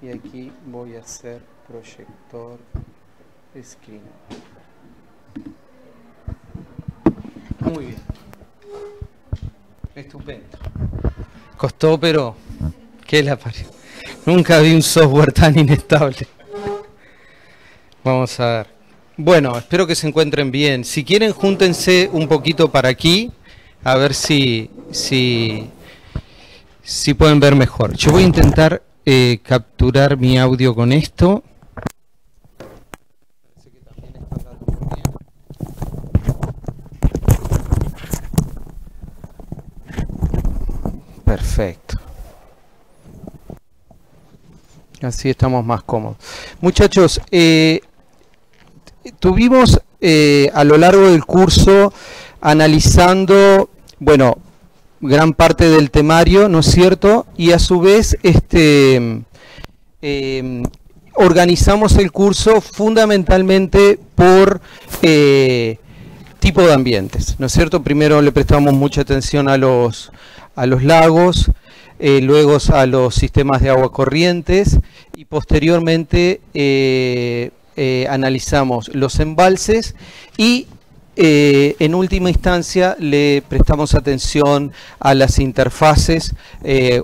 y aquí voy a hacer proyector screen. Muy bien. Estupendo. Costó, pero ¿qué la parió? Nunca vi un software tan inestable. Vamos a ver. Bueno, espero que se encuentren bien. Si quieren, júntense un poquito para aquí, a ver si pueden ver mejor. Yo voy a intentar capturar mi audio con esto. Parece que también está andando muy bien. Perfecto. Así estamos más cómodos. Muchachos, tuvimos a lo largo del curso analizando, bueno, gran parte del temario, ¿no es cierto? Y a su vez organizamos el curso fundamentalmente por tipo de ambientes, ¿no es cierto? Primero le prestamos mucha atención a los lagos, luego a los sistemas de agua corrientes y posteriormente analizamos los embalses y en última instancia le prestamos atención a las interfaces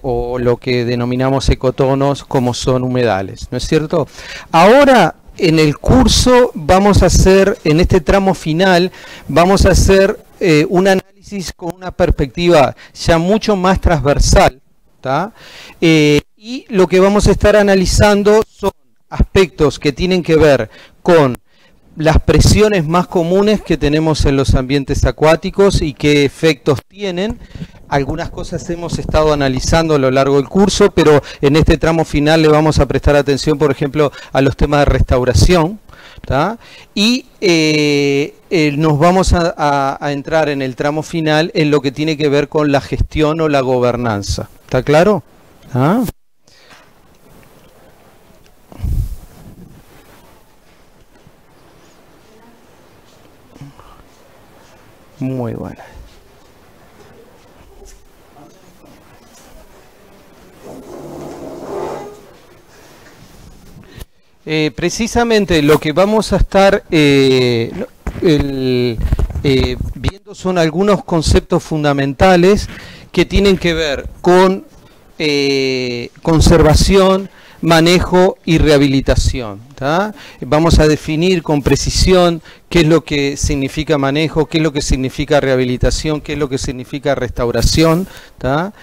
o lo que denominamos ecotonos, como son humedales, ¿no es cierto? Ahora en el curso vamos a hacer, en este tramo final, vamos a hacer un análisis con una perspectiva ya mucho más transversal, ¿tá? Y lo que vamos a estar analizando son aspectos que tienen que ver con las presiones más comunes que tenemos en los ambientes acuáticos y qué efectos tienen. Algunas cosas hemos estado analizando a lo largo del curso, pero en este tramo final le vamos a prestar atención, por ejemplo, a los temas de restauración, ¿tá? Y nos vamos a entrar en el tramo final en lo que tiene que ver con la gestión o la gobernanza. ¿Está claro? ¿Ah? Muy bueno. Precisamente lo que vamos a estar viendo son algunos conceptos fundamentales que tienen que ver con conservación, manejo y rehabilitación, ¿tá? Vamos a definir con precisión qué es lo que significa manejo, qué es lo que significa rehabilitación, qué es lo que significa restauración, ¿tá?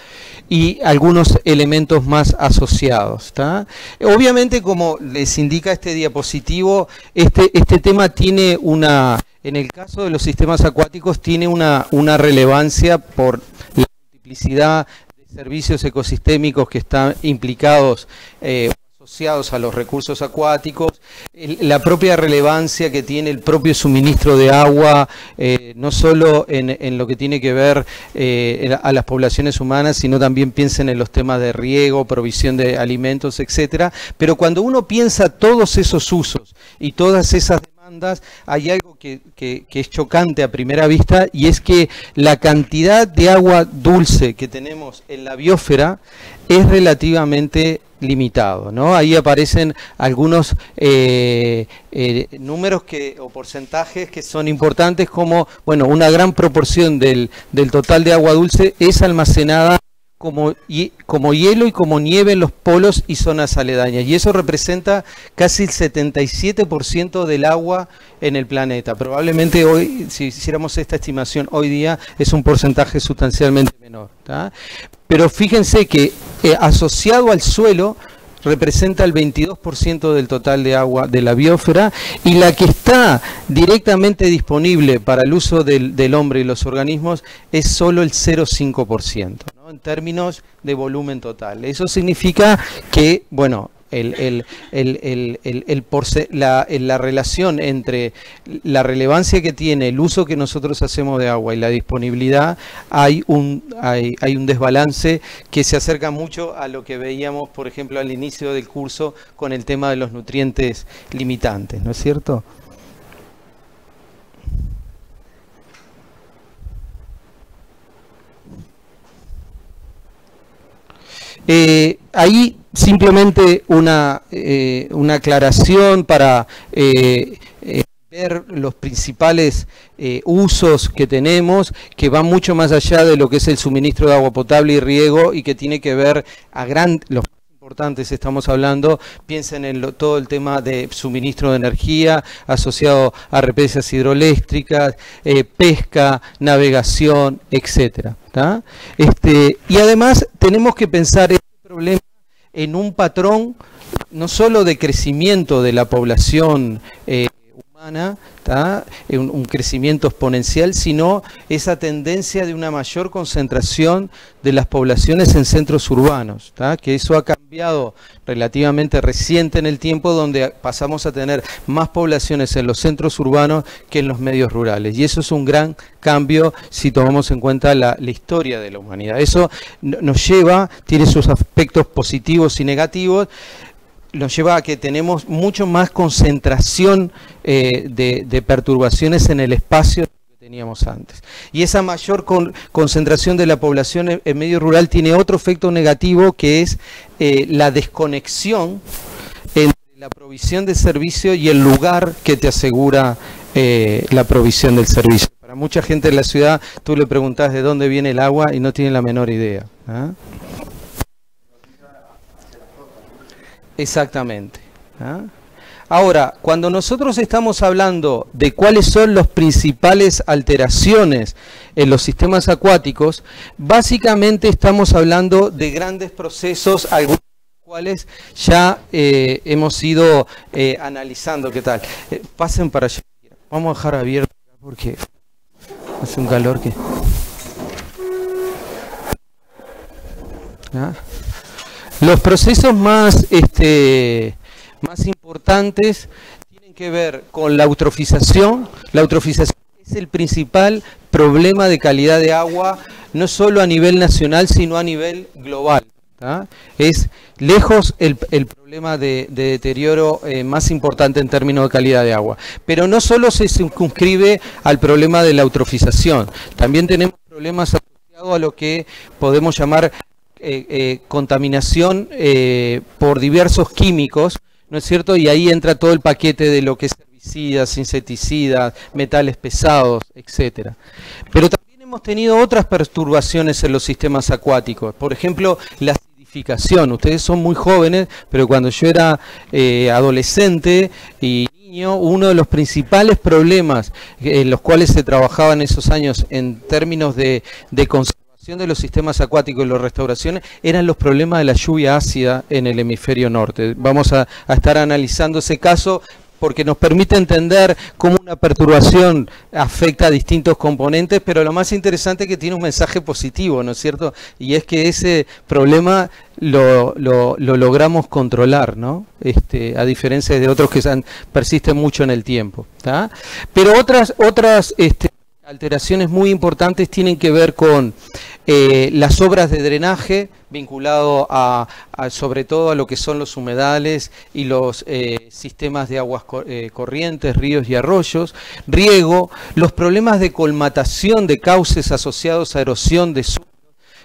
Y algunos elementos más asociados, ¿tá? Obviamente, como les indica este diapositivo, este tema tiene en el caso de los sistemas acuáticos, tiene una relevancia por la multiplicidad servicios ecosistémicos que están implicados asociados a los recursos acuáticos, la propia relevancia que tiene el propio suministro de agua, no solo en lo que tiene que ver a las poblaciones humanas, sino también piensen en los temas de riego, provisión de alimentos, etcétera. Pero cuando uno piensa todos esos usos y todas esas demandas, hay algo que es chocante a primera vista, y es que la cantidad de agua dulce que tenemos en la biosfera es relativamente limitado, ¿no? Ahí aparecen algunos números o porcentajes que son importantes, como, bueno, una gran proporción del total de agua dulce es almacenada como hielo y como nieve en los polos y zonas aledañas, y eso representa casi el 77% del agua en el planeta. Probablemente hoy, si hiciéramos esta estimación hoy día, es un porcentaje sustancialmente menor, ¿tá? Pero fíjense que asociado al suelo representa el 22% del total de agua de la biosfera, y la que está directamente disponible para el uso del hombre y los organismos es solo el 0,5%, ¿no? En términos de volumen total. Eso significa que, bueno, la relación entre la relevancia que tiene el uso que nosotros hacemos de agua y la disponibilidad, hay un desbalance que se acerca mucho a lo que veíamos, por ejemplo, al inicio del curso con el tema de los nutrientes limitantes, ¿no es cierto? Ahí simplemente una aclaración para ver los principales usos que tenemos, que van mucho más allá de lo que es el suministro de agua potable y riego, y que tiene que ver los más importantes estamos hablando. Piensen en todo el tema de suministro de energía asociado a represas hidroeléctricas, pesca, navegación, etcétera, ¿tá? Y además tenemos que pensar este problema en un patrón no solo de crecimiento de la población humana, un crecimiento exponencial, sino esa tendencia de una mayor concentración de las poblaciones en centros urbanos, que eso ha cambiado relativamente reciente en el tiempo, donde pasamos a tener más poblaciones en los centros urbanos que en los medios rurales, y eso es un gran cambio si tomamos en cuenta la historia de la humanidad. Eso nos lleva, tiene sus aspectos positivos y negativos, nos lleva a que tenemos mucho más concentración de perturbaciones en el espacio que teníamos antes. Y esa mayor concentración de la población en medio rural tiene otro efecto negativo, que es la desconexión entre la provisión de servicio y el lugar que te asegura la provisión del servicio. Para mucha gente en la ciudad, tú le preguntás de dónde viene el agua y no tiene la menor idea, ¿ah? Exactamente. ¿Ah? Ahora, cuando nosotros estamos hablando de cuáles son las principales alteraciones en los sistemas acuáticos, básicamente estamos hablando de grandes procesos, algunos de los cuales ya hemos ido analizando. ¿Qué tal? Pasen para allá. Vamos a dejar abierto porque hace un calor que... ¿Ah? Los procesos más importantes tienen que ver con la eutrofización. La eutrofización es el principal problema de calidad de agua, no solo a nivel nacional, sino a nivel global. Es lejos el problema de deterioro más importante en términos de calidad de agua. Pero no solo se circunscribe al problema de la eutrofización, también tenemos problemas asociados a lo que podemos llamar contaminación por diversos químicos, ¿no es cierto? Y ahí entra todo el paquete de lo que es herbicidas, insecticidas, metales pesados, etcétera. Pero también hemos tenido otras perturbaciones en los sistemas acuáticos, por ejemplo, la acidificación. Ustedes son muy jóvenes, pero cuando yo era adolescente y niño, uno de los principales problemas en los cuales se trabajaba en esos años en términos de conservación de los sistemas acuáticos y las restauraciones eran los problemas de la lluvia ácida en el hemisferio norte. Vamos a estar analizando ese caso porque nos permite entender cómo una perturbación afecta a distintos componentes, pero lo más interesante es que tiene un mensaje positivo, ¿no es cierto? Y es que ese problema lo logramos controlar, ¿no? A diferencia de otros que persisten mucho en el tiempo, ¿tá? Pero otras alteraciones muy importantes tienen que ver con las obras de drenaje, vinculado sobre todo a lo que son los humedales y los sistemas de aguas corrientes, ríos y arroyos, riego, los problemas de colmatación de cauces asociados a erosión de suelo.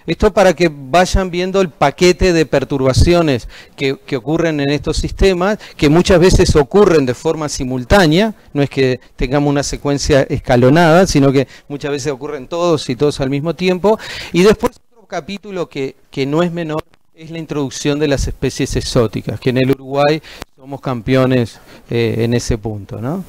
Esto para que vayan viendo el paquete de perturbaciones que ocurren en estos sistemas, que muchas veces ocurren de forma simultánea, no es que tengamos una secuencia escalonada, sino que muchas veces ocurren todos y todos al mismo tiempo. Y después otro capítulo que no es menor es la introducción de las especies exóticas, que en el Uruguay somos campeones en ese punto, ¿no?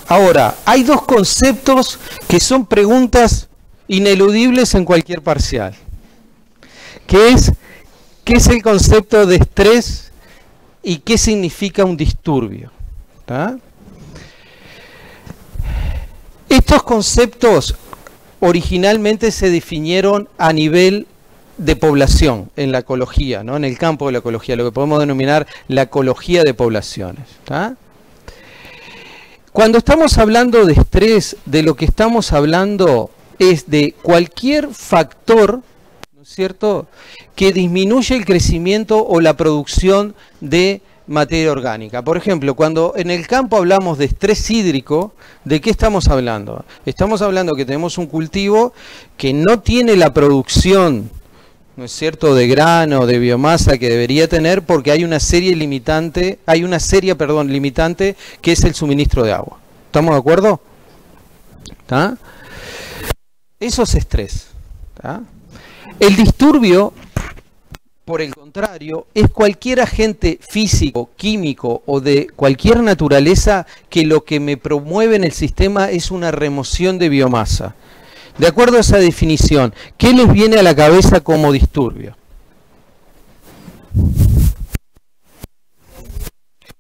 Ahora, hay dos conceptos que son preguntas ineludibles en cualquier parcial. ¿Qué es el concepto de estrés y qué significa un disturbio? Estos conceptos originalmente se definieron a nivel de población en la ecología, ¿no? En el campo de la ecología, lo que podemos denominar la ecología de poblaciones. Cuando estamos hablando de estrés, de lo que estamos hablando es de cualquier factor, ¿no es cierto?, que disminuye el crecimiento o la producción de materia orgánica. Por ejemplo, cuando en el campo hablamos de estrés hídrico, ¿de qué estamos hablando? Estamos hablando que tenemos un cultivo que no tiene la producción, ¿no es cierto?, de grano, de biomasa que debería tener, porque hay una serie limitante, limitante que es el suministro de agua. ¿Estamos de acuerdo? ¿Tá? Eso es estrés. ¿Tá? El disturbio, por el contrario, es cualquier agente físico, químico o de cualquier naturaleza que lo que me promueve en el sistema es una remoción de biomasa. De acuerdo a esa definición, ¿qué les viene a la cabeza como disturbio?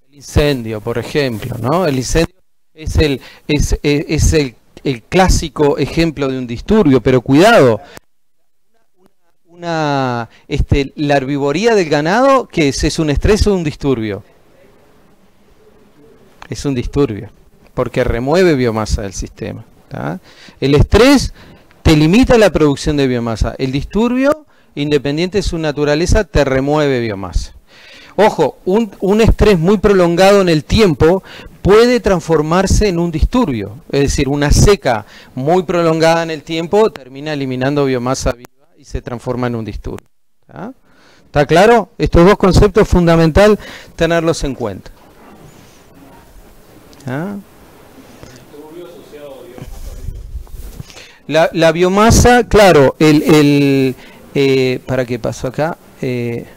El incendio, por ejemplo, ¿no? El incendio es el clásico ejemplo de un disturbio, pero cuidado. La herbivoría del ganado, ¿qué es? ¿Es un estrés o un disturbio? Es un disturbio, porque remueve biomasa del sistema. ¿Tá? El estrés te limita la producción de biomasa. El disturbio, independiente de su naturaleza, te remueve biomasa. Ojo, un estrés muy prolongado en el tiempo puede transformarse en un disturbio. Es decir, una seca muy prolongada en el tiempo termina eliminando biomasa viva y se transforma en un disturbio. ¿Tá? ¿Está claro? Estos dos conceptos es fundamental tenerlos en cuenta. ¿Ah? La biomasa, claro, ¿para qué pasó acá? Tiene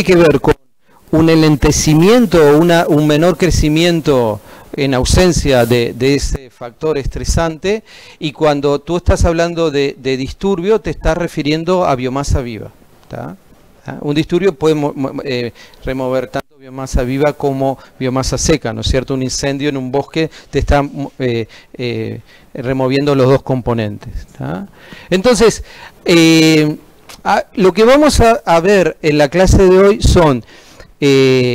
que ver con un enlentecimiento o un menor crecimiento en ausencia de ese factor estresante, y cuando tú estás hablando de disturbio te estás refiriendo a biomasa viva. ¿Tá? Un disturbio puede remover tanto biomasa viva como biomasa seca, ¿no es cierto? Un incendio en un bosque te está removiendo los dos componentes. ¿Tá? Entonces, lo que vamos a ver en la clase de hoy son,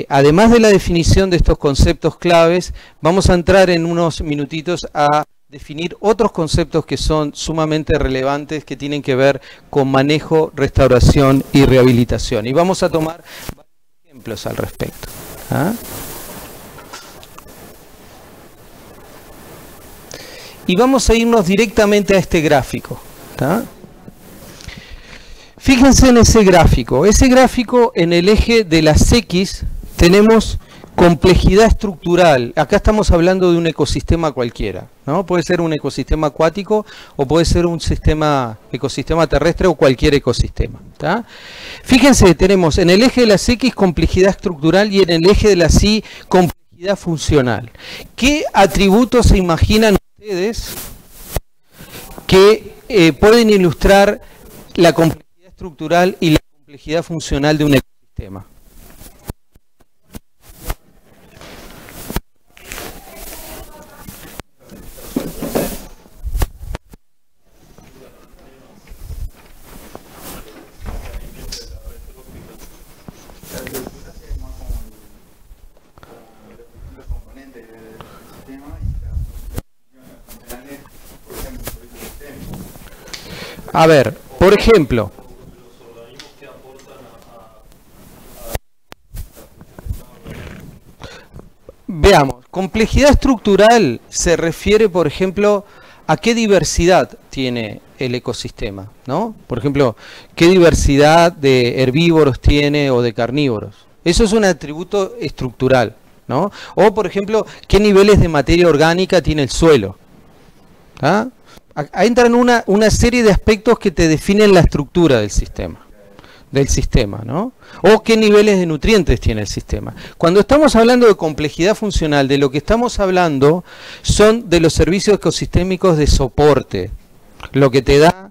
además de la definición de estos conceptos claves, vamos a entrar en unos minutitos a definir otros conceptos que son sumamente relevantes, que tienen que ver con manejo, restauración y rehabilitación. Y vamos a tomar varios ejemplos al respecto. ¿Ah? Y vamos a irnos directamente a este gráfico. ¿Tá? Fíjense en ese gráfico. Ese gráfico, en el eje de las X tenemos complejidad estructural. Acá estamos hablando de un ecosistema cualquiera, ¿no? Puede ser un ecosistema acuático o puede ser un ecosistema terrestre o cualquier ecosistema. ¿Tá? Fíjense, tenemos en el eje de las X complejidad estructural y en el eje de las Y complejidad funcional. ¿Qué atributos se imaginan ustedes que pueden ilustrar la complejidad estructural y la complejidad funcional de un ecosistema? A ver, por ejemplo, veamos, complejidad estructural se refiere, por ejemplo, a qué diversidad tiene el ecosistema, ¿no? Por ejemplo, qué diversidad de herbívoros tiene o de carnívoros. Eso es un atributo estructural, ¿no? O, por ejemplo, qué niveles de materia orgánica tiene el suelo. ¿Ah? Entran una serie de aspectos que te definen la estructura del sistema, ¿no? O qué niveles de nutrientes tiene el sistema. Cuando estamos hablando de complejidad funcional, de lo que estamos hablando son de los servicios ecosistémicos de soporte, lo que te da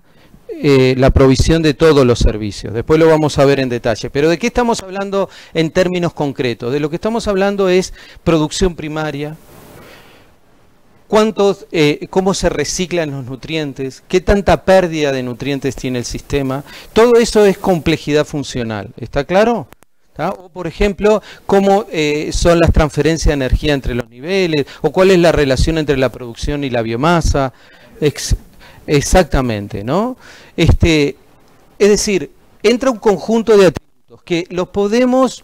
la provisión de todos los servicios. Después lo vamos a ver en detalle. Pero ¿de qué estamos hablando en términos concretos? De lo que estamos hablando es producción primaria, cómo se reciclan los nutrientes, qué tanta pérdida de nutrientes tiene el sistema. Todo eso es complejidad funcional. ¿Está claro? ¿Tá? O, por ejemplo, cómo son las transferencias de energía entre los niveles, o cuál es la relación entre la producción y la biomasa, Exactamente, ¿no? Es decir, entra un conjunto de atributos que los podemos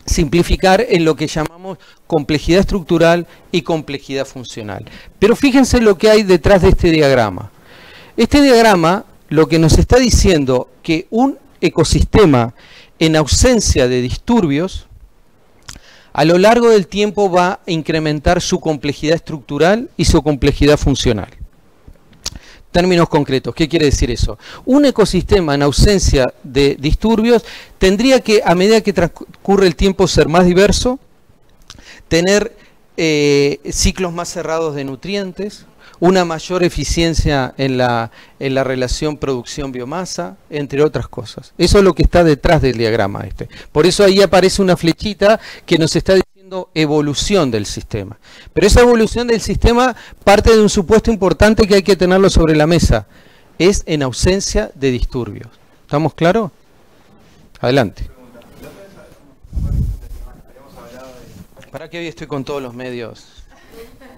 simplificar en lo que llamamos complejidad estructural y complejidad funcional. Pero fíjense lo que hay detrás de este diagrama. Este diagrama lo que nos está diciendo que un ecosistema en ausencia de disturbios a lo largo del tiempo va a incrementar su complejidad estructural y su complejidad funcional. Términos concretos, ¿qué quiere decir eso? Un ecosistema en ausencia de disturbios tendría que, a medida que transcurre el tiempo, ser más diverso, tener ciclos más cerrados de nutrientes, una mayor eficiencia en la relación producción-biomasa, entre otras cosas. Eso es lo que está detrás del diagrama este. Por eso ahí aparece una flechita que nos está diciendo evolución del sistema. Pero esa evolución del sistema parte de un supuesto importante que hay que tenerlo sobre la mesa. Es en ausencia de disturbios. ¿Estamos claros? Adelante. ¿Para qué hoy estoy con todos los medios?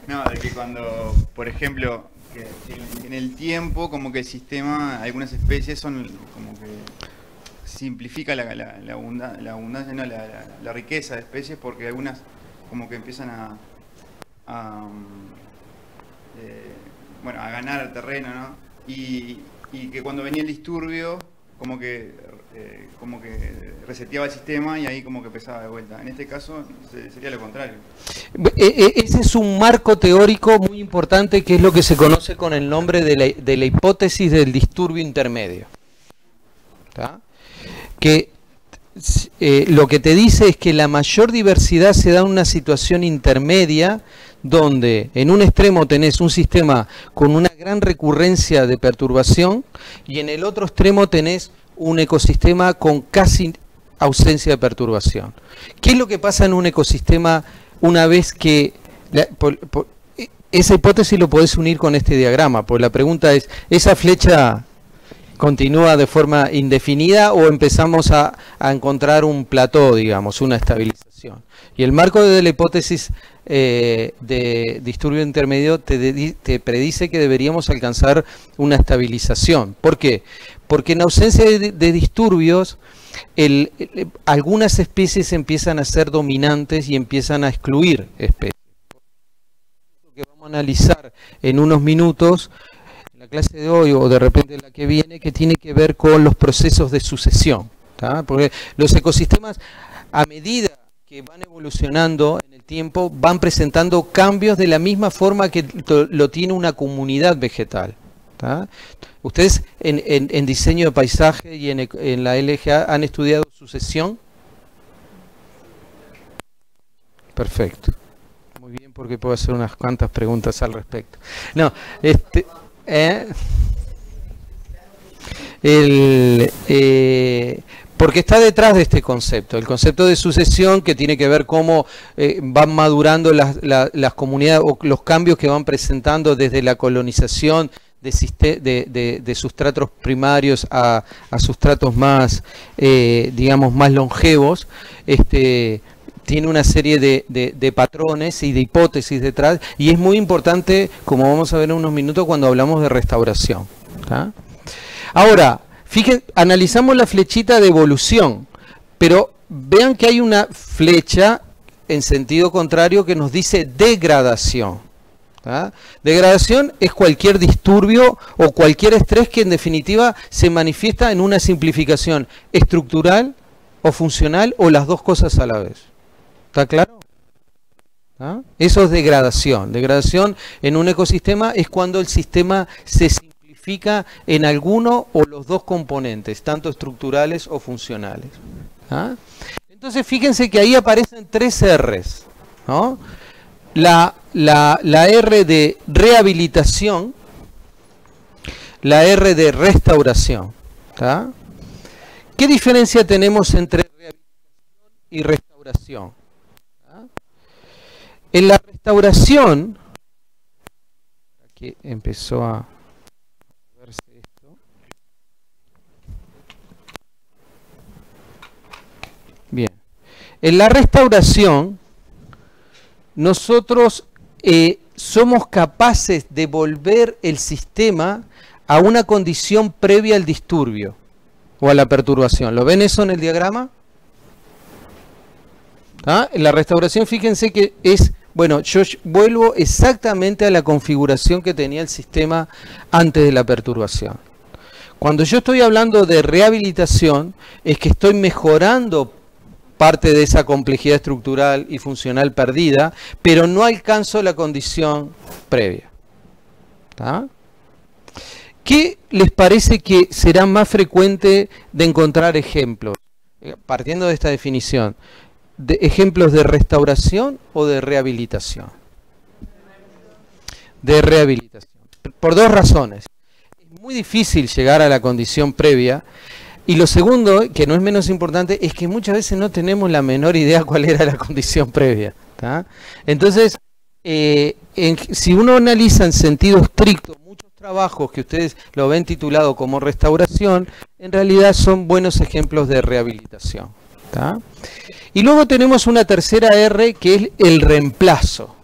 No, de que cuando, por ejemplo, que en el tiempo como que el sistema, algunas especies son como que simplifica la abundancia, no, la riqueza de especies, porque algunas como que empiezan bueno, a ganar el terreno, ¿no? Y que cuando venía el disturbio como que reseteaba el sistema y ahí como que empezaba de vuelta. En este caso sería lo contrario. Ese es un marco teórico muy importante que es lo que se conoce con el nombre de la hipótesis del disturbio intermedio. ¿Tá? Que lo que te dice es que la mayor diversidad se da en una situación intermedia donde en un extremo tenés un sistema con una gran recurrencia de perturbación y en el otro extremo tenés un ecosistema con casi ausencia de perturbación. ¿Qué es lo que pasa en un ecosistema una vez que... esa hipótesis lo podés unir con este diagrama, pues la pregunta es, ¿esa flecha continúa de forma indefinida o empezamos a encontrar un plató, digamos, una estabilización? Y el marco de la hipótesis de disturbio intermedio te predice que deberíamos alcanzar una estabilización. ¿Por qué? Porque en ausencia de disturbios, algunas especies empiezan a ser dominantes y empiezan a excluir especies. Lo que vamos a analizar en unos minutos, en la clase de hoy o de repente en la que viene, que tiene que ver con los procesos de sucesión. ¿Tá? Porque los ecosistemas, a medida que van evolucionando en el tiempo, van presentando cambios de la misma forma que lo tiene una comunidad vegetal. ¿Tá? Ustedes en diseño de paisaje y en la LGA han estudiado sucesión. Perfecto. Muy bien, porque puedo hacer unas cuantas preguntas al respecto. No, porque está detrás de este concepto, el concepto de sucesión, que tiene que ver cómo van madurando las comunidades o los cambios que van presentando desde la colonización de sustratos primarios a sustratos más, digamos, más longevos. Tiene una serie de patrones y de hipótesis detrás, y es muy importante, como vamos a ver en unos minutos cuando hablamos de restauración. ¿Tá? Ahora, fíjense, analizamos la flechita de evolución, pero vean que hay una flecha en sentido contrario que nos dice degradación. ¿Tá? Degradación es cualquier disturbio o cualquier estrés que en definitiva se manifiesta en una simplificación estructural o funcional o las dos cosas a la vez. ¿Está claro? ¿Ah? Eso es degradación. Degradación en un ecosistema es cuando el sistema se simplifica en alguno o los dos componentes, tanto estructurales o funcionales. ¿Ah? Entonces fíjense que ahí aparecen tres R's, ¿no? La R de rehabilitación, la R de restauración. ¿Tá? ¿Qué diferencia tenemos entre rehabilitación y restauración? ¿Tá? En la restauración, aquí empezó a verse esto. Bien. En la restauración, nosotros somos capaces de volver el sistema a una condición previa al disturbio o a la perturbación. ¿Lo ven eso en el diagrama? ¿Ah? La restauración, fíjense que es, bueno, yo vuelvo exactamente a la configuración que tenía el sistema antes de la perturbación. Cuando yo estoy hablando de rehabilitación, es que estoy mejorando parte de esa complejidad estructural y funcional perdida, pero no alcanzo la condición previa. ¿Tá? ¿Qué les parece que será más frecuente de encontrar ejemplos? Partiendo de esta definición, ¿de ejemplos de restauración o de rehabilitación? De rehabilitación. Por dos razones. Es muy difícil llegar a la condición previa. Y lo segundo, que no es menos importante, es que muchas veces no tenemos la menor idea cuál era la condición previa. ¿Tá? Entonces, si uno analiza en sentido estricto muchos trabajos que ustedes lo ven titulado como restauración, en realidad son buenos ejemplos de rehabilitación. ¿Tá? Y luego tenemos una tercera R, que es el reemplazo.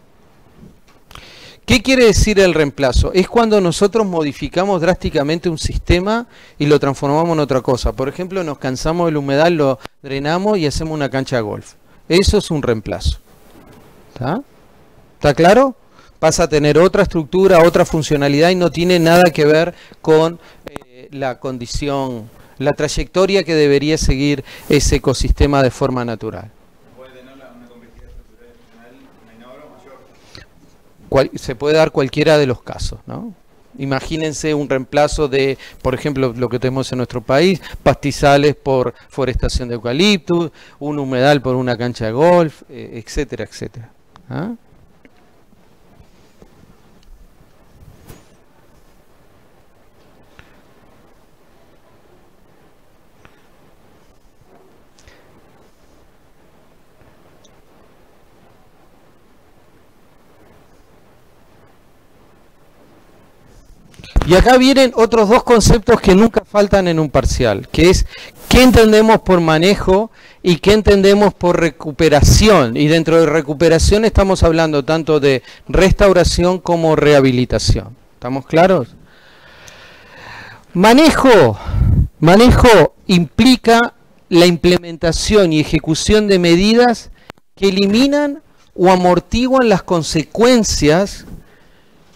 ¿Qué quiere decir el reemplazo? Es cuando nosotros modificamos drásticamente un sistema y lo transformamos en otra cosa. Por ejemplo, nos cansamos del humedal, lo drenamos y hacemos una cancha de golf. Eso es un reemplazo. ¿Está? ¿Está claro? Pasa a tener otra estructura, otra funcionalidad y no tiene nada que ver con la condición, la trayectoria que debería seguir ese ecosistema de forma natural. Se puede dar cualquiera de los casos, ¿no? Imagínense un reemplazo de, por ejemplo, lo que tenemos en nuestro país, pastizales por forestación de eucaliptus, un humedal por una cancha de golf, etcétera, etcétera. ¿Ah? Y acá vienen otros dos conceptos que nunca faltan en un parcial, que es qué entendemos por manejo y qué entendemos por recuperación. Y dentro de recuperación estamos hablando tanto de restauración como rehabilitación. ¿Estamos claros? Manejo implica la implementación y ejecución de medidas que eliminan o amortiguan las consecuencias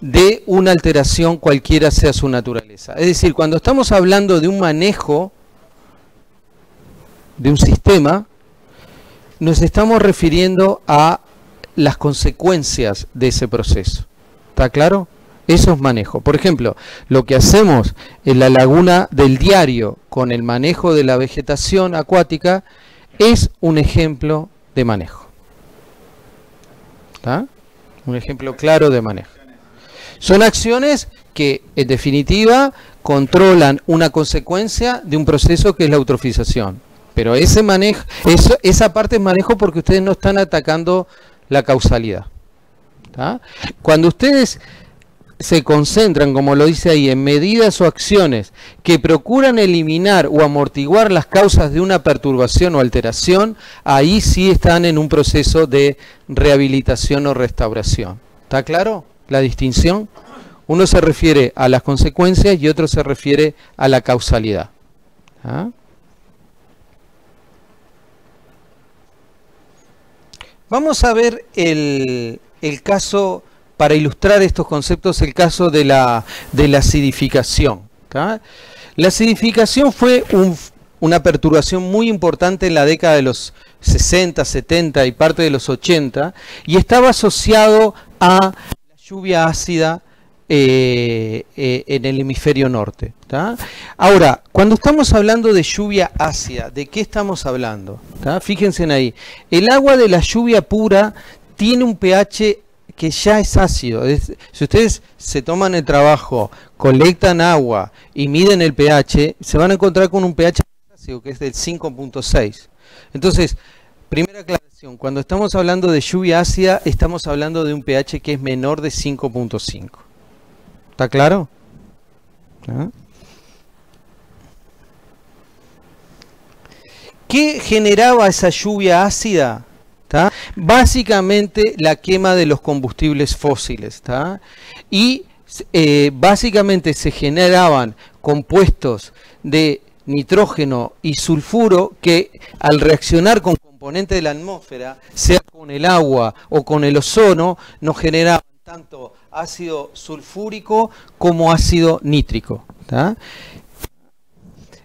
de una alteración cualquiera sea su naturaleza. Es decir, cuando estamos hablando de un manejo de un sistema, nos estamos refiriendo a las consecuencias de ese proceso. ¿Está claro? Eso es manejo. Por ejemplo, lo que hacemos en la laguna del Diario con el manejo de la vegetación acuática es un ejemplo de manejo. ¿Está? Un ejemplo claro de manejo. Son acciones que, en definitiva, controlan una consecuencia de un proceso que es la eutrofización. Pero ese manejo, esa parte es manejo porque ustedes no están atacando la causalidad. ¿Tá? Cuando ustedes se concentran, como lo dice ahí, en medidas o acciones que procuran eliminar o amortiguar las causas de una perturbación o alteración, ahí sí están en un proceso de rehabilitación o restauración. ¿Está claro la distinción? Uno se refiere a las consecuencias y otro se refiere a la causalidad. ¿Ah? Vamos a ver el caso, para ilustrar estos conceptos, el caso de la acidificación. ¿Tá? La acidificación fue una perturbación muy importante en la década de los 60, 70 y parte de los 80, y estaba asociado a la lluvia ácida en el hemisferio norte. ¿Tá? Ahora, cuando estamos hablando de lluvia ácida, ¿de qué estamos hablando? ¿Tá? Fíjense ahí, el agua de la lluvia pura tiene un pH que ya es ácido. Si ustedes se toman el trabajo, colectan agua y miden el pH, se van a encontrar con un pH ácido que es del 5.6. Entonces, primera aclaración, cuando estamos hablando de lluvia ácida, estamos hablando de un pH que es menor de 5.5. ¿Está claro? ¿Ah? ¿Qué generaba esa lluvia ácida? ¿Tá? Básicamente la quema de los combustibles fósiles, ¿tá? Y básicamente se generaban compuestos de nitrógeno y sulfuro que al reaccionar con componentes de la atmósfera, sea con el agua o con el ozono, nos generaban tanto ácido sulfúrico como ácido nítrico, ¿tá?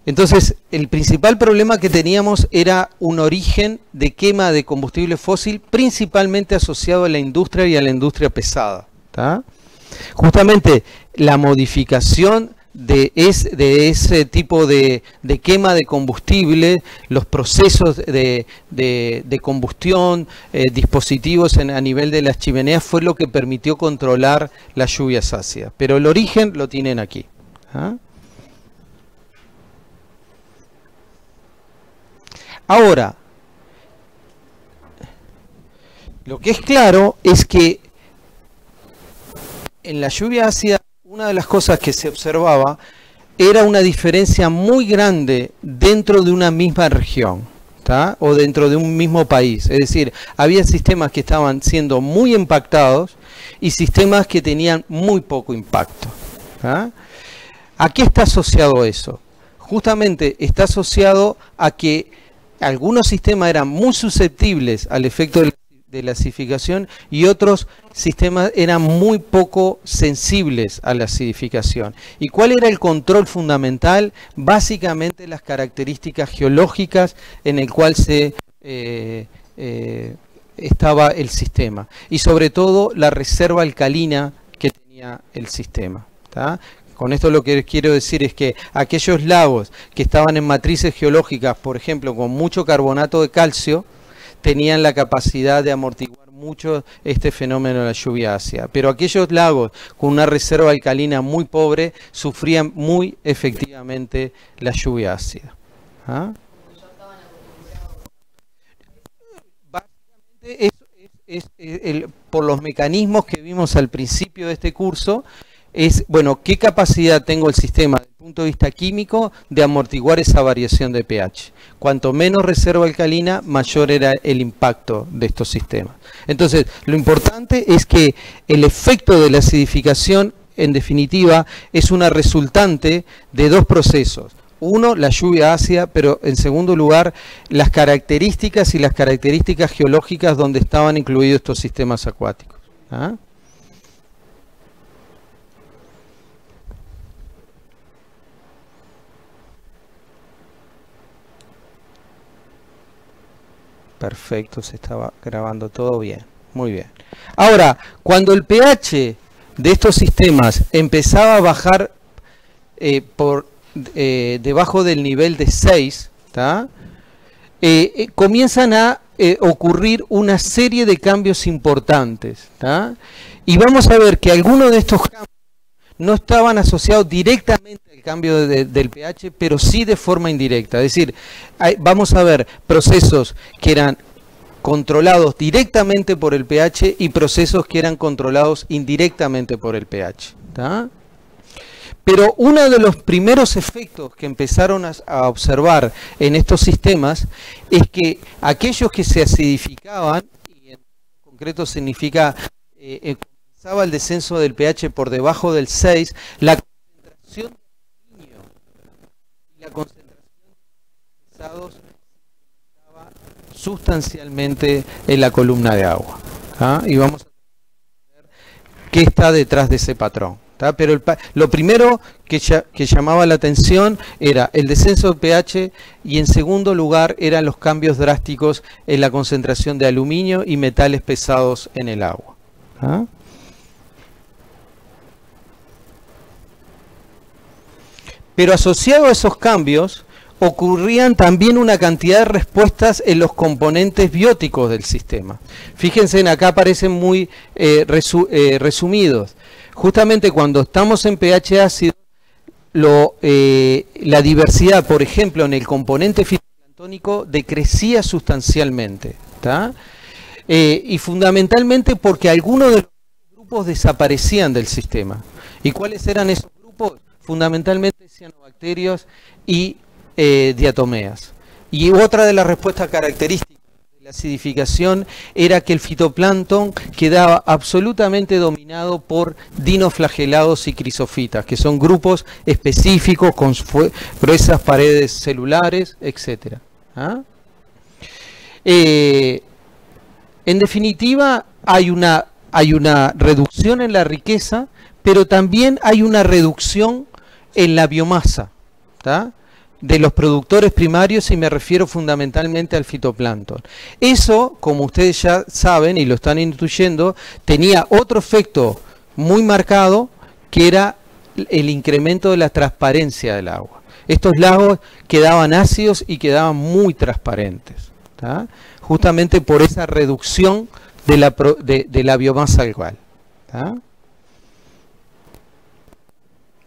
Entonces, el principal problema que teníamos era un origen de quema de combustible fósil, principalmente asociado a la industria y a la industria pesada, ¿tá? Justamente la modificación de ese tipo de quema de combustible, los procesos de combustión, dispositivos a nivel de las chimeneas, fue lo que permitió controlar las lluvias ácidas. Pero el origen lo tienen aquí, ¿ah? Ahora, lo que es claro es que en la lluvia ácida, una de las cosas que se observaba era una diferencia muy grande dentro de una misma región, ¿tá? O dentro de un mismo país. Es decir, había sistemas que estaban siendo muy impactados y sistemas que tenían muy poco impacto, ¿tá? ¿A qué está asociado eso? Justamente está asociado a que algunos sistemas eran muy susceptibles al efecto de la acidificación y otros sistemas eran muy poco sensibles a la acidificación. ¿Y cuál era el control fundamental? Básicamente las características geológicas en el cual se estaba el sistema y sobre todo la reserva alcalina que tenía el sistema, ¿tá? Con esto lo que quiero decir es que aquellos lagos que estaban en matrices geológicas, por ejemplo, con mucho carbonato de calcio, tenían la capacidad de amortiguar mucho este fenómeno de la lluvia ácida. Pero aquellos lagos con una reserva alcalina muy pobre sufrían muy efectivamente la lluvia ácida, ¿ah? Básicamente eso por los mecanismos que vimos al principio de este curso, es, bueno, ¿qué capacidad tengo el sistema desde el punto de vista químico de amortiguar esa variación de pH? Cuanto menos reserva alcalina, mayor era el impacto de estos sistemas. Entonces, lo importante es que el efecto de la acidificación, en definitiva, es una resultante de dos procesos. Uno, la lluvia ácida, pero en segundo lugar, las características y las características geológicas donde estaban incluidos estos sistemas acuáticos, ¿ah? Perfecto, se estaba grabando todo bien, muy bien. Ahora, cuando el pH de estos sistemas empezaba a bajar debajo del nivel de 6, ¿tá? Comienzan a ocurrir una serie de cambios importantes, ¿tá? Y vamos a ver que algunos de estos cambios no estaban asociados directamente al cambio del pH, pero sí de forma indirecta. Es decir, vamos a ver procesos que eran controlados directamente por el pH y procesos que eran controlados indirectamente por el pH, ¿tá? Pero uno de los primeros efectos que empezaron a observar en estos sistemas es que aquellos que se acidificaban, y en concreto significa comenzaba el descenso del pH por debajo del 6, la concentración de aluminio y la concentración de pesados estaba sustancialmente en la columna de agua, ¿tá? Y vamos a ver qué está detrás de ese patrón, ¿tá? Pero lo primero que llamaba la atención era el descenso del pH y en segundo lugar eran los cambios drásticos en la concentración de aluminio y metales pesados en el agua, ¿tá? Pero asociado a esos cambios ocurrían también una cantidad de respuestas en los componentes bióticos del sistema. Fíjense, acá aparecen muy resumidos. Justamente cuando estamos en pH ácido, la diversidad, por ejemplo, en el componente fitoplanctónico decrecía sustancialmente, ¿tá? Y fundamentalmente porque algunos de los grupos desaparecían del sistema. ¿Y cuáles eran esos grupos? Fundamentalmente cianobacterias y diatomeas. Y otra de las respuestas características de la acidificación era que el fitoplancton quedaba absolutamente dominado por dinoflagelados y crisofitas, que son grupos específicos con gruesas paredes celulares, etc. ¿Ah? En definitiva, hay una reducción en la riqueza, pero también hay una reducción en la biomasa, ¿tá?, de los productores primarios, y me refiero fundamentalmente al fitoplancton. Eso, como ustedes ya saben y lo están intuyendo, tenía otro efecto muy marcado, que era el incremento de la transparencia del agua. Estos lagos quedaban ácidos y quedaban muy transparentes, ¿tá?, justamente por esa reducción de la biomasa algal, ¿tá?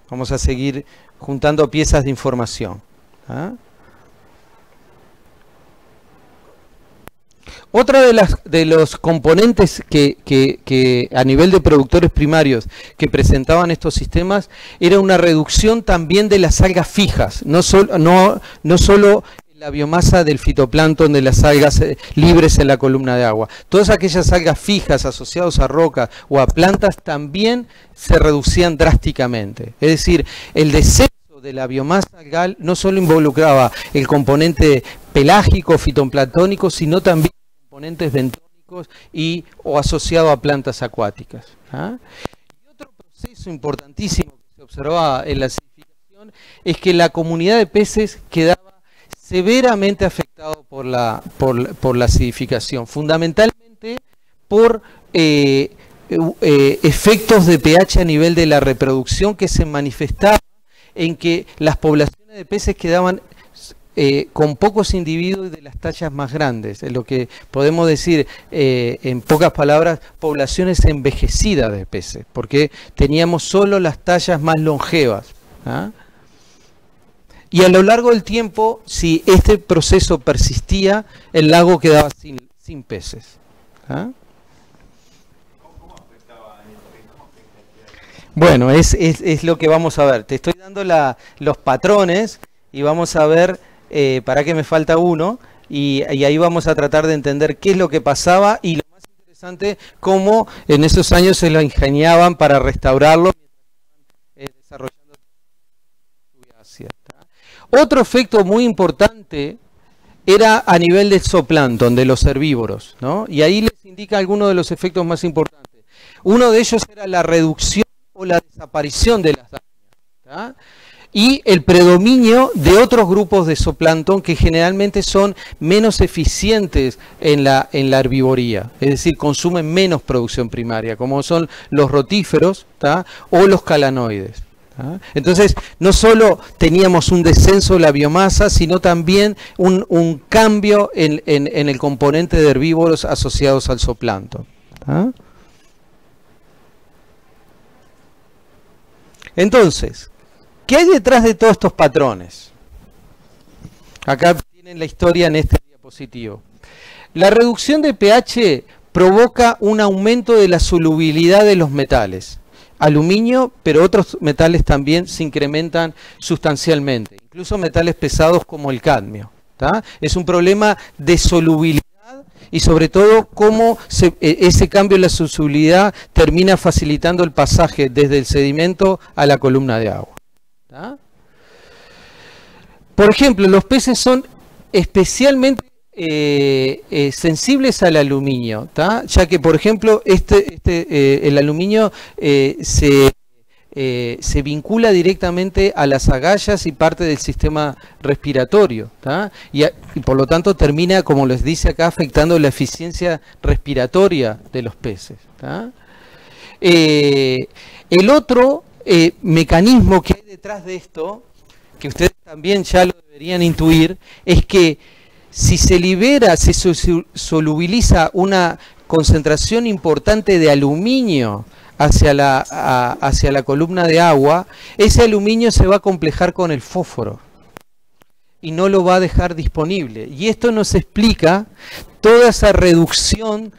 Vamos a seguir juntando piezas de información. ¿Ah? Otra de los componentes que a nivel de productores primarios que presentaban estos sistemas era una reducción también de las algas fijas, no solo la biomasa del fitoplancton, de las algas libres en la columna de agua. Todas aquellas algas fijas asociadas a rocas o a plantas también se reducían drásticamente. Es decir, el descenso de la biomasa algal no solo involucraba el componente pelágico, fitoplanctónico, sino también componentes bentónicos o asociado a plantas acuáticas. ¿Ah? Y otro proceso importantísimo que se observaba en la acidificación es que la comunidad de peces quedaba severamente afectado por la acidificación, fundamentalmente por efectos de pH a nivel de la reproducción, que se manifestaban en que las poblaciones de peces quedaban con pocos individuos de las tallas más grandes, es lo que podemos decir en pocas palabras, poblaciones envejecidas de peces, porque teníamos solo las tallas más longevas. ¿Ah? Y a lo largo del tiempo, si este proceso persistía, el lago quedaba sin peces. ¿Ah? Bueno, es lo que vamos a ver. Te estoy dando los patrones y vamos a ver, para qué me falta uno, y ahí vamos a tratar de entender qué es lo que pasaba, y lo más interesante, cómo en esos años se lo ingeniaban para restaurarlo, desarrollando su biasia. Otro efecto muy importante era a nivel del zooplancton, de los herbívoros, ¿no? Y ahí les indica algunos de los efectos más importantes. Uno de ellos era la reducción o la desaparición de las dañas, y el predominio de otros grupos de zooplancton que generalmente son menos eficientes en la herbivoría, es decir, consumen menos producción primaria, como son los rotíferos, ¿tá?, o los calanoides. ¿Ah? Entonces, no solo teníamos un descenso de la biomasa, sino también un cambio en el componente de herbívoros asociados al zooplancton. ¿Ah? Entonces, ¿qué hay detrás de todos estos patrones? Acá tienen la historia en este diapositivo. La reducción de pH provoca un aumento de la solubilidad de los metales. Aluminio, pero otros metales también se incrementan sustancialmente, incluso metales pesados como el cadmio. ¿Tá? Es un problema de solubilidad y sobre todo cómo ese cambio en la solubilidad termina facilitando el pasaje desde el sedimento a la columna de agua. ¿Tá? Por ejemplo, los peces son especialmente sensibles al aluminio, ¿tá? Ya que, por ejemplo, el aluminio se vincula directamente a las agallas y parte del sistema respiratorio, ¿tá? Y por lo tanto termina, como les dice acá, afectando la eficiencia respiratoria de los peces, ¿tá? El otro mecanismo que hay detrás de esto, que ustedes también ya lo deberían intuir, es que si se libera, se solubiliza una concentración importante de aluminio hacia la columna de agua, ese aluminio se va a complejar con el fósforo y no lo va a dejar disponible. Y esto nos explica toda esa reducción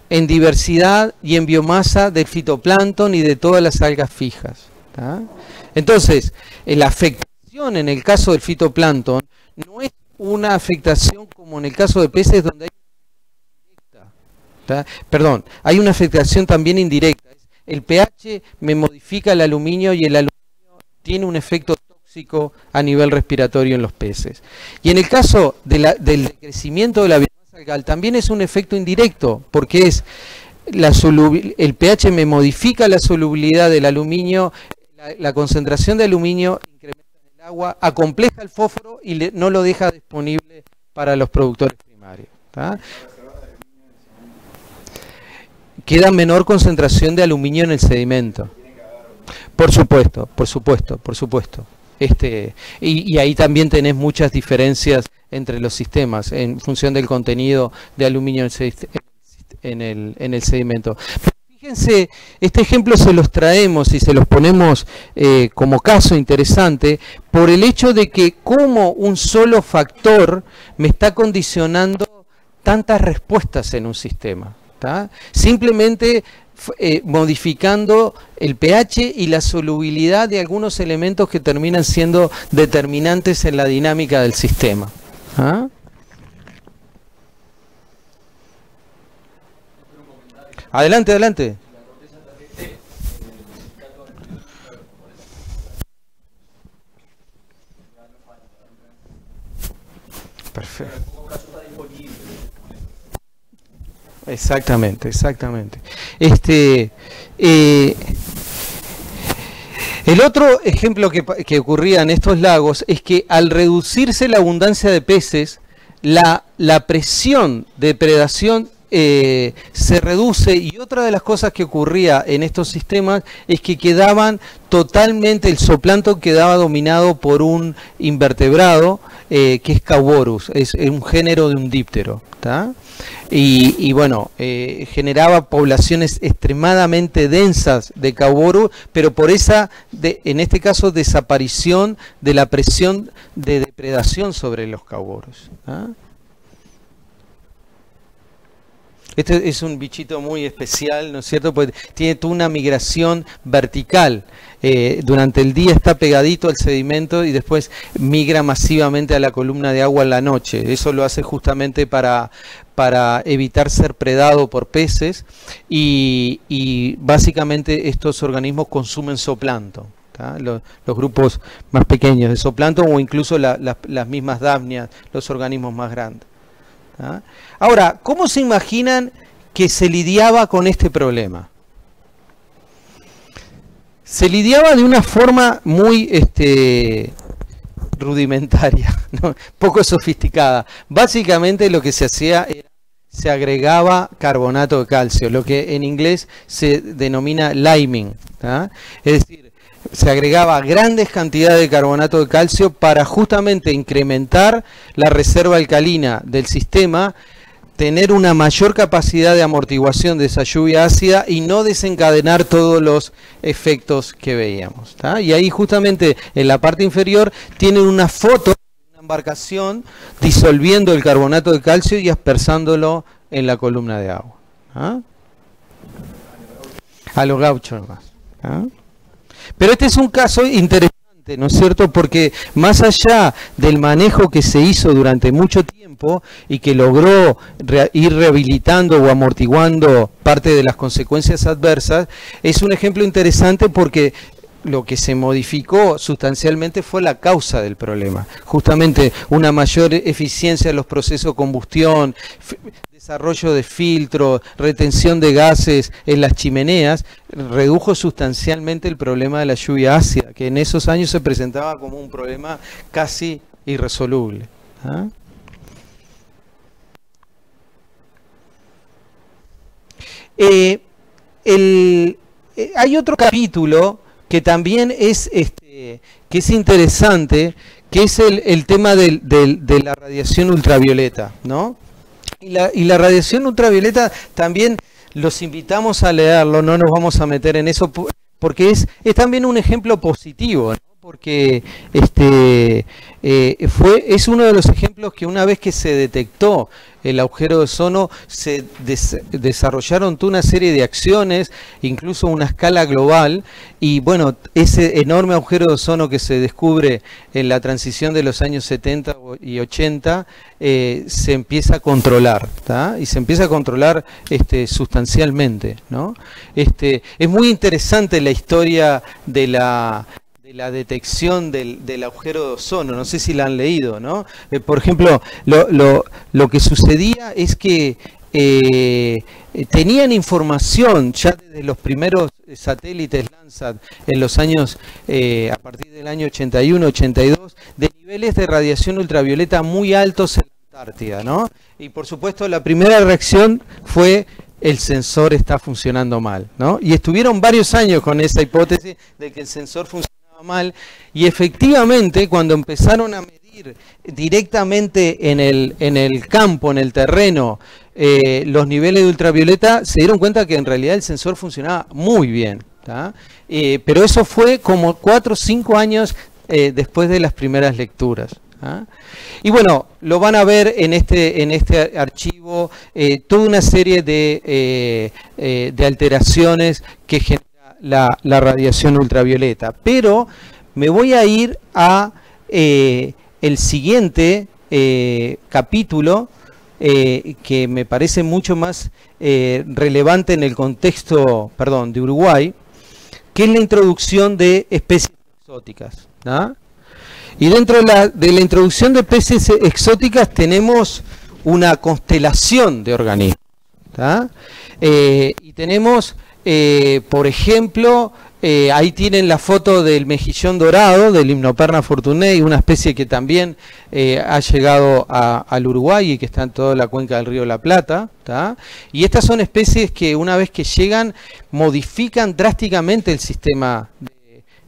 en diversidad y en biomasa del fitoplancton y de todas las algas fijas. ¿Tá? Entonces, la afectación en el caso del fitoplancton no es una afectación como en el caso de peces donde hay ¿tá? Perdón, hay una afectación también indirecta. El pH me modifica el aluminio y el aluminio tiene un efecto tóxico a nivel respiratorio en los peces. Y en el caso de del decrecimiento de la biomasa algal también es un efecto indirecto, porque es el pH me modifica la solubilidad del aluminio, la concentración de aluminio incrementa en el agua, acompleja el fósforo y no lo deja disponible para los productores primarios. ¿Tá? Queda menor concentración de aluminio en el sedimento. Por supuesto, por supuesto, por supuesto. Y ahí también tenés muchas diferencias entre los sistemas en función del contenido de aluminio en el sedimento. Pero fíjense, este ejemplo se los traemos y se los ponemos como caso interesante por el hecho de que como un solo factor me está condicionando tantas respuestas en un sistema. ¿Tá? Simplemente modificando el pH y la solubilidad de algunos elementos que terminan siendo determinantes en la dinámica del sistema. ¿Ah? Adelante, adelante. Perfecto. Exactamente, exactamente. El otro ejemplo que ocurría en estos lagos es que al reducirse la abundancia de peces, la presión de predación se reduce, y otra de las cosas que ocurría en estos sistemas es que quedaban totalmente, el zooplancton quedaba dominado por un invertebrado que es Cauborus, es un género de un díptero, ¿tá? Y bueno, generaba poblaciones extremadamente densas de Cauborus, pero por esa, en este caso, desaparición de la presión de depredación sobre los Cauborus. ¿Ah? Este es un bichito muy especial, ¿no es cierto? Porque tiene toda una migración vertical. Durante el día está pegadito al sedimento y después migra masivamente a la columna de agua en la noche. Eso lo hace justamente para evitar ser predado por peces y básicamente estos organismos consumen zooplancton. Los grupos más pequeños de zooplancton o incluso las mismas dafnias, los organismos más grandes. ¿Ah? Ahora, ¿cómo se imaginan que se lidiaba con este problema? Se lidiaba de una forma muy rudimentaria, ¿no? Poco sofisticada. Básicamente lo que se hacía era se agregaba carbonato de calcio, lo que en inglés se denomina liming. ¿Ah? Es decir, se agregaba grandes cantidades de carbonato de calcio para justamente incrementar la reserva alcalina del sistema, tener una mayor capacidad de amortiguación de esa lluvia ácida y no desencadenar todos los efectos que veíamos. ¿Tá? Y ahí justamente en la parte inferior tienen una foto de una embarcación disolviendo el carbonato de calcio y aspersándolo en la columna de agua. ¿Ah? A los gauchos nomás. ¿Ah? Pero este es un caso interesante, ¿no es cierto? Porque más allá del manejo que se hizo durante mucho tiempo y que logró ir rehabilitando o amortiguando parte de las consecuencias adversas, es un ejemplo interesante porque lo que se modificó sustancialmente fue la causa del problema. Justamente una mayor eficiencia de los procesos de combustión, desarrollo de filtros, retención de gases en las chimeneas, redujo sustancialmente el problema de la lluvia ácida, que en esos años se presentaba como un problema casi irresoluble. ¿Ah? Hay otro capítulo que también es que es interesante, que es el tema de la radiación ultravioleta, ¿no? Y la radiación ultravioleta también los invitamos a leerlo, no nos vamos a meter en eso, porque es también un ejemplo positivo, ¿no? porque es uno de los ejemplos que una vez que se detectó el agujero de ozono, se desarrollaron toda una serie de acciones, incluso una escala global, y bueno, ese enorme agujero de ozono que se descubre en la transición de los años 70 y 80, se empieza a controlar, ¿tá? Y se empieza a controlar sustancialmente, ¿no? Es muy interesante la historia de la detección del agujero de ozono, no sé si la han leído, ¿no? Por ejemplo, lo que sucedía es que tenían información ya desde los primeros satélites Landsat en los años, a partir del año 81, 82, de niveles de radiación ultravioleta muy altos en la Antártida, ¿no? Y por supuesto la primera reacción fue: el sensor está funcionando mal, ¿no? Y estuvieron varios años con esa hipótesis de que el sensor funcionaba mal, y efectivamente cuando empezaron a medir directamente en el campo, en el terreno, los niveles de ultravioleta, se dieron cuenta que en realidad el sensor funcionaba muy bien, ¿tá? Pero eso fue como 4 o 5 años después de las primeras lecturas. ¿Ah? Y bueno, lo van a ver en este archivo, toda una serie de alteraciones que genera la radiación ultravioleta. Pero me voy a ir a el siguiente capítulo, que me parece mucho más relevante en el contexto, de Uruguay, que es la introducción de especies exóticas, ¿no? Y dentro de la introducción de especies exóticas tenemos una constelación de organismos, ¿tá? Y tenemos, por ejemplo, ahí tienen la foto del mejillón dorado, del Limnoperna fortunei, una especie que también ha llegado al Uruguay y que está en toda la cuenca del río de la Plata, ¿tá? Y estas son especies que una vez que llegan modifican drásticamente el sistema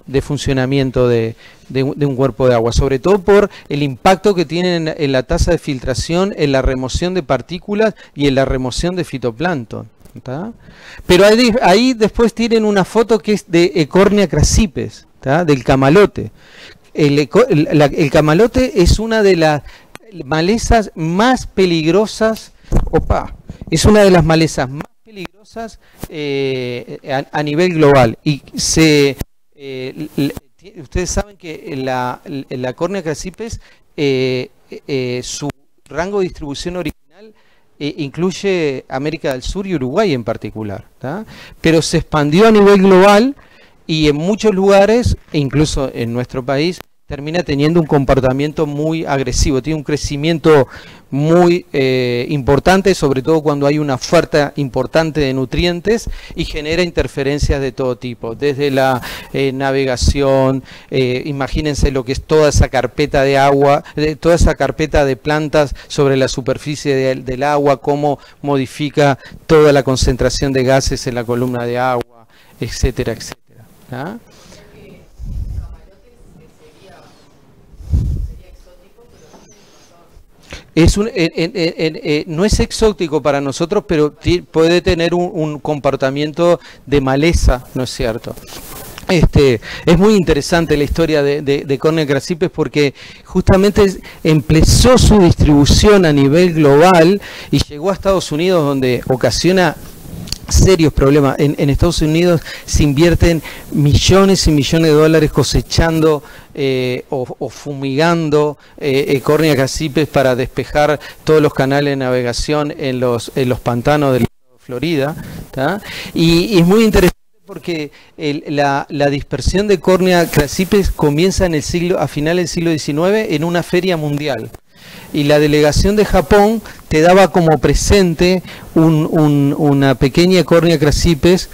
de funcionamiento de un cuerpo de agua, sobre todo por el impacto que tienen en la tasa de filtración, en la remoción de partículas y en la remoción de fitoplancton, ¿tá? Pero ahí después tienen una foto que es de Ecornia crassipes, ¿tá? Del camalote. El camalote es una de las malezas más peligrosas, es una de las malezas más peligrosas a nivel global, y ustedes saben que la Ecornia crassipes, su rango de distribución original incluye América del Sur y Uruguay en particular, ¿tá? Pero se expandió a nivel global y en muchos lugares, e incluso en nuestro país, termina teniendo un comportamiento muy agresivo, tiene un crecimiento muy importante, sobre todo cuando hay una oferta importante de nutrientes, y genera interferencias de todo tipo, desde la navegación, imagínense lo que es toda esa carpeta de agua, toda esa carpeta de plantas sobre la superficie del agua, cómo modifica toda la concentración de gases en la columna de agua, etcétera, etcétera, ¿ah? No es exótico para nosotros, pero puede tener un comportamiento de maleza, ¿no es cierto? Es muy interesante la historia de Ecornia crassipes, porque justamente empezó su distribución a nivel global y llegó a Estados Unidos, donde ocasiona serios problemas. En Estados Unidos se invierten millones y millones de dólares cosechando o fumigando Ecornia crassipes para despejar todos los canales de navegación en los pantanos del estado de Florida, ¿tá? Y es muy interesante porque la dispersión de Ecornia crassipes comienza a finales del siglo XIX en una feria mundial. Y la delegación de Japón te daba como presente una pequeña Ecornia crassipes,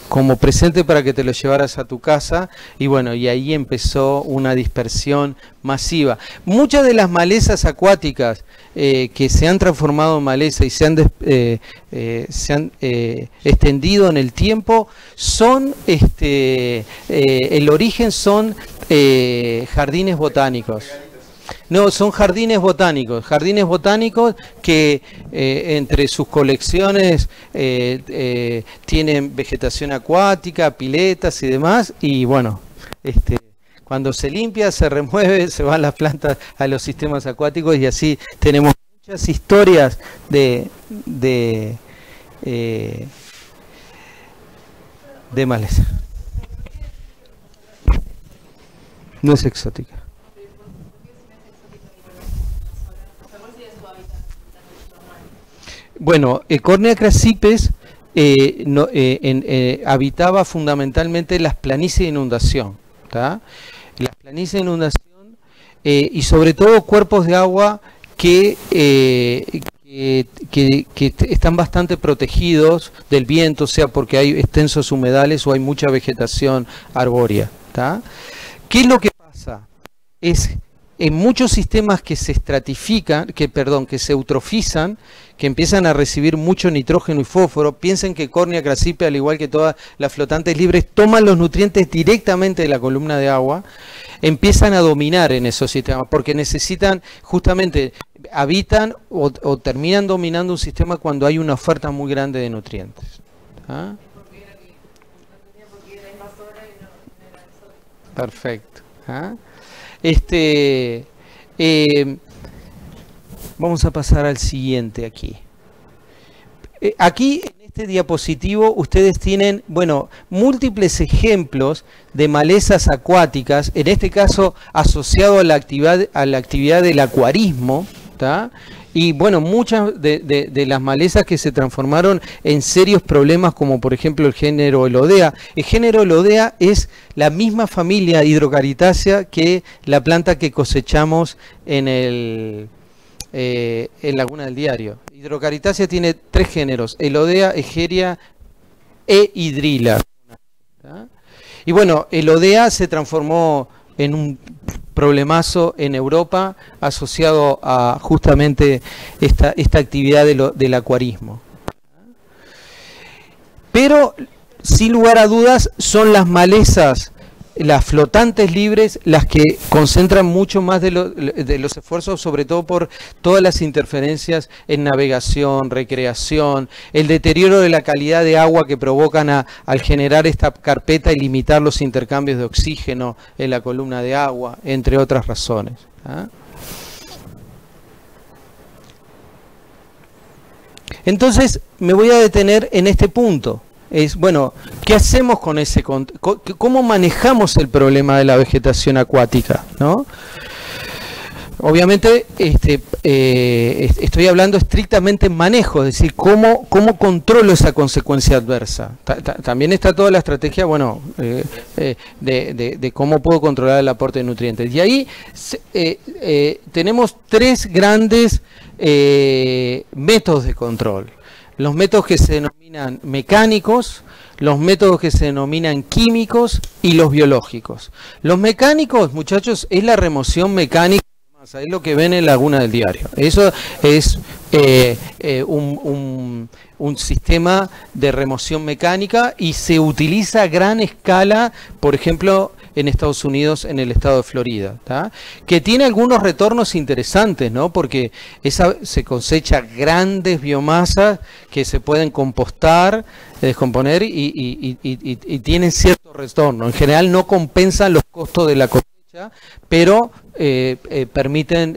como presente para que te lo llevaras a tu casa, y bueno, y ahí empezó una dispersión masiva. Muchas de las malezas acuáticas que se han transformado en maleza y se han extendido en el tiempo son, el origen son jardines botánicos. No, son jardines botánicos que entre sus colecciones tienen vegetación acuática, piletas y demás, y bueno, Cuando se limpia, se remueve, se van las plantas a los sistemas acuáticos y así tenemos muchas historias de maleza. No es exótica. Bueno, Cornea crassipes habitaba fundamentalmente las planicies de inundación, ¿tá? Las planicies de inundación y sobre todo cuerpos de agua que están bastante protegidos del viento, sea porque hay extensos humedales o hay mucha vegetación arbórea, ¿tá? ¿Qué es lo que pasa? Es en muchos sistemas que se estratifican, que se eutrofizan, que empiezan a recibir mucho nitrógeno y fósforo, piensen que Cornea crassipes, al igual que todas las flotantes libres, toman los nutrientes directamente de la columna de agua, empiezan a dominar en esos sistemas, porque necesitan, justamente, habitan o terminan dominando un sistema cuando hay una oferta muy grande de nutrientes. ¿Ah? Perfecto. ¿Ah? Vamos a pasar al siguiente aquí. Aquí en este diapositivo ustedes tienen, bueno, múltiples ejemplos de malezas acuáticas, en este caso asociado a la actividad del acuarismo, ¿tá? Y bueno, muchas de las malezas que se transformaron en serios problemas, como por ejemplo el género Elodea. El género Elodea es la misma familia Hydrocharitacea que la planta que cosechamos en Laguna del Diario. Hydrocharitacea tiene 3 géneros: Elodea, Egeria e Hydrilla. ¿Tá? Y bueno, Elodea se transformó en un problemazo en Europa asociado a justamente esta actividad del acuarismo. Pero sin lugar a dudas son las malezas, las flotantes libres, las que concentran mucho más de los esfuerzos, sobre todo por todas las interferencias en navegación, recreación, el deterioro de la calidad de agua que provocan al generar esta carpeta y limitar los intercambios de oxígeno en la columna de agua, entre otras razones. ¿Ah? Entonces me voy a detener en este punto. Es, bueno, ¿qué hacemos con ese? ¿Cómo manejamos el problema de la vegetación acuática? ¿No? Obviamente estoy hablando estrictamente en manejo, es decir, ¿cómo controlo esa consecuencia adversa? También está toda la estrategia, bueno, de cómo puedo controlar el aporte de nutrientes. Y ahí tenemos 3 grandes métodos de control. Los métodos que se denominan mecánicos, los métodos que se denominan químicos y los biológicos. Los mecánicos, muchachos, es la remoción mecánica, es lo que ven en Laguna del Diario. Eso es un sistema de remoción mecánica y se utiliza a gran escala, por ejemplo, en Estados Unidos, en el estado de Florida, ¿tá? Que tiene algunos retornos interesantes, ¿no? Porque se cosecha grandes biomasas que se pueden compostar, descomponer y tienen cierto retorno. En general no compensan los costos de la cosecha, pero permiten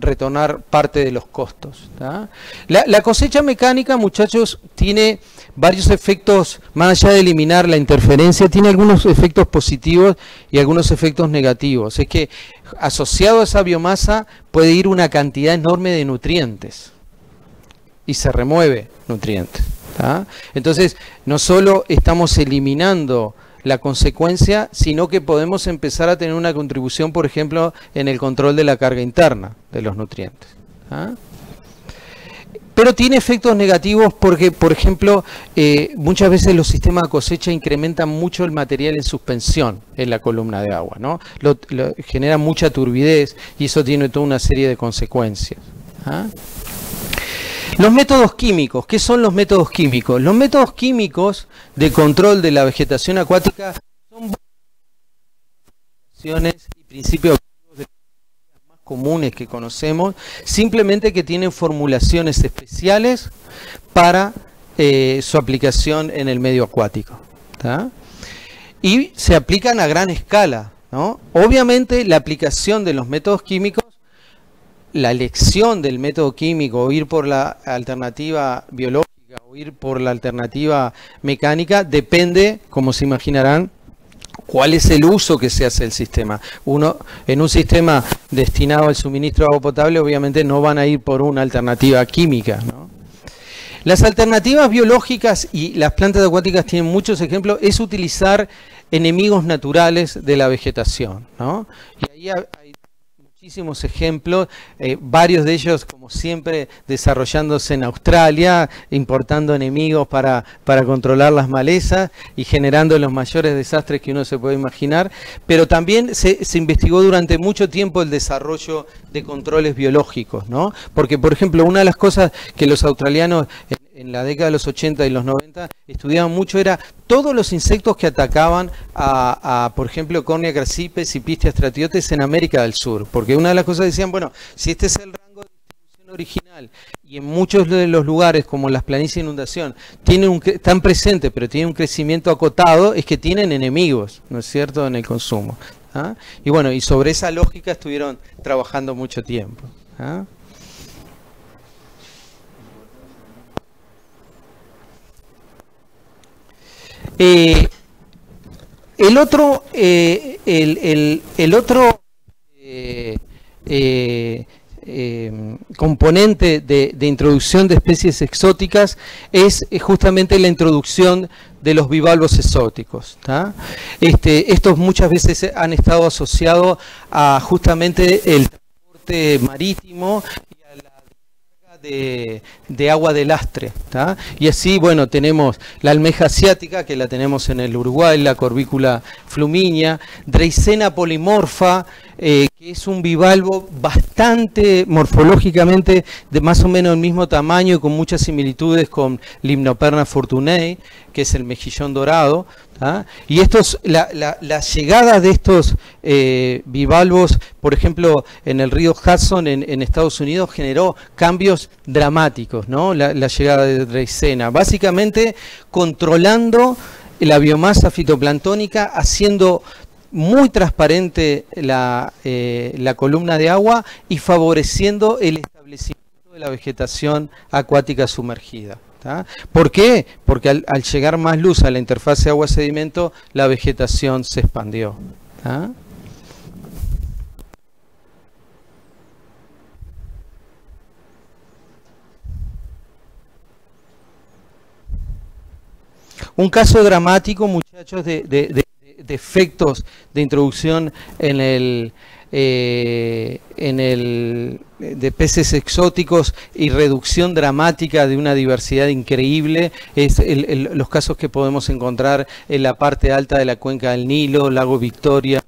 retornar parte de los costos, ¿tá? La cosecha mecánica, muchachos, tiene varios efectos, más allá de eliminar la interferencia, tiene algunos efectos positivos y algunos efectos negativos. Es que asociado a esa biomasa puede ir una cantidad enorme de nutrientes y se remueve nutrientes, ¿tá? Entonces, no solo estamos eliminando la consecuencia, sino que podemos empezar a tener una contribución, por ejemplo, en el control de la carga interna de los nutrientes. ¿Ah? Pero tiene efectos negativos porque, por ejemplo, muchas veces los sistemas de cosecha incrementan mucho el material en suspensión en la columna de agua, ¿no? Genera mucha turbidez y eso tiene toda una serie de consecuencias. ¿Ah? Los métodos químicos. ¿Qué son los métodos químicos? Los métodos químicos de control de la vegetación acuática son y principios más comunes que conocemos, simplemente que tienen formulaciones especiales para su aplicación en el medio acuático, ¿tá? Y se aplican a gran escala, ¿no? Obviamente la aplicación de los métodos químicos, la elección del método químico, o ir por la alternativa biológica o ir por la alternativa mecánica, depende, como se imaginarán, cuál es el uso que se hace del sistema. En un sistema destinado al suministro de agua potable, obviamente no van a ir por una alternativa química, ¿no? Las alternativas biológicas, y las plantas acuáticas tienen muchos ejemplos, es utilizar enemigos naturales de la vegetación, ¿no? Y ahí hay muchísimos ejemplos, varios de ellos, como siempre, desarrollándose en Australia, importando enemigos para controlar las malezas y generando los mayores desastres que uno se puede imaginar, pero también se investigó durante mucho tiempo el desarrollo de controles biológicos, ¿no? Porque, por ejemplo, una de las cosas que los australianos en la década de los 80 y los 90 estudiaban mucho era todos los insectos que atacaban por ejemplo, Cornea crassipes y Pistia stratiotes en América del Sur. Porque una de las cosas decían, bueno, si este es el rango de distribución original y en muchos de los lugares, como las planicies de inundación, están presentes pero tienen un crecimiento acotado, es que tienen enemigos, ¿no es cierto?, en el consumo. ¿Ah? Y bueno, y sobre esa lógica estuvieron trabajando mucho tiempo. ¿Ah? El otro componente de introducción de especies exóticas es justamente la introducción de los bivalvos exóticos, ¿tá? Estos muchas veces han estado asociados a justamente el transporte marítimo y a la descarga de agua de lastre, ¿tá? Y así, bueno, tenemos la almeja asiática, que la tenemos en el Uruguay, la Corvícula fluminia, Dreissena polymorpha, que es un bivalvo bastante morfológicamente de más o menos el mismo tamaño y con muchas similitudes con Limnoperna fortunei, que es el mejillón dorado, ¿tá? Y la llegada de estos bivalvos, por ejemplo, en el río Hudson en Estados Unidos, generó cambios dramáticos, ¿no? La llegada de Dreissena, básicamente controlando la biomasa fitoplanctónica, haciendo muy transparente la columna de agua y favoreciendo el establecimiento de la vegetación acuática sumergida, ¿tá? ¿Por qué? Porque al llegar más luz a la interfase agua-sedimento, la vegetación se expandió, ¿tá? Un caso dramático, muchachos, de efectos de introducción de peces exóticos y reducción dramática de una diversidad increíble, es los casos que podemos encontrar en la parte alta de la cuenca del Nilo, lago Victoria,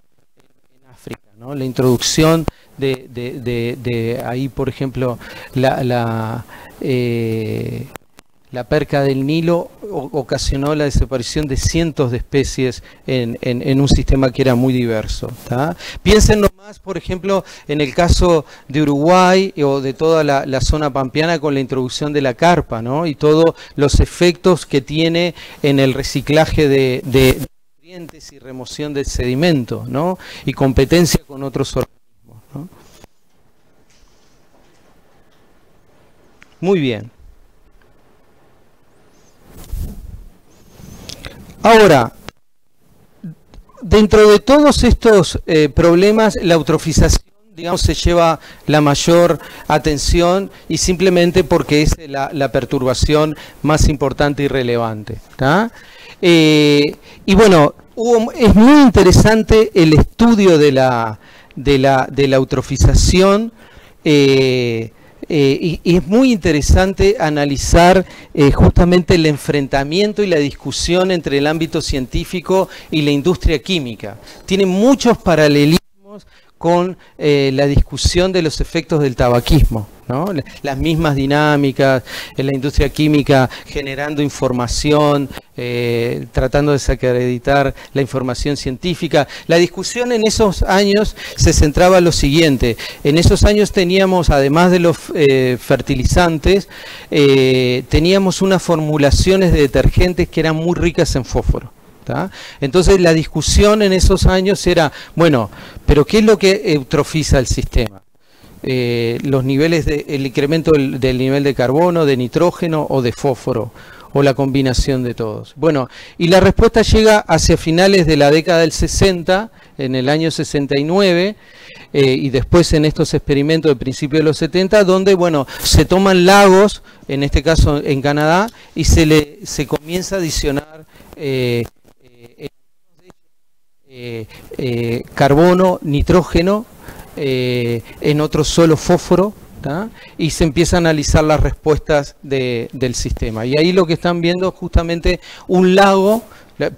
en África, ¿no? La introducción de ahí, por ejemplo, la perca del Nilo ocasionó la desaparición de cientos de especies en un sistema que era muy diverso, ¿tá? Piensen nomás, por ejemplo, en el caso de Uruguay o de toda la zona pampeana con la introducción de la carpa, ¿no? Y todos los efectos que tiene en el reciclaje de nutrientes y remoción del sedimento, ¿no? Y competencia con otros organismos, ¿no? Muy bien. Ahora, dentro de todos estos problemas, la eutrofización, digamos, se lleva la mayor atención y simplemente porque es la perturbación más importante y relevante, ¿tá? Y bueno, es muy interesante el estudio de la eutrofización. Y es muy interesante analizar justamente el enfrentamiento y la discusión entre el ámbito científico y la industria química. Tiene muchos paralelismos con la discusión de los efectos del tabaquismo, ¿no? Las mismas dinámicas en la industria química, generando información, tratando de desacreditar la información científica. La discusión en esos años se centraba en lo siguiente: en esos años teníamos, además de los fertilizantes, teníamos unas formulaciones de detergentes que eran muy ricas en fósforo, ¿tá? Entonces la discusión en esos años era, bueno, pero ¿qué es lo que eutrofiza el sistema? Los niveles el incremento del nivel de carbono, de nitrógeno o de fósforo, o la combinación de todos. Bueno, y la respuesta llega hacia finales de la década del 60, en el año 69, y después en estos experimentos de principios de los 70, donde, bueno, se toman lagos, en este caso en Canadá, y se comienza a adicionar carbono, nitrógeno, en otro solo fósforo, ¿tá? Y se empieza a analizar las respuestas del sistema. Y ahí lo que están viendo es justamente un lago.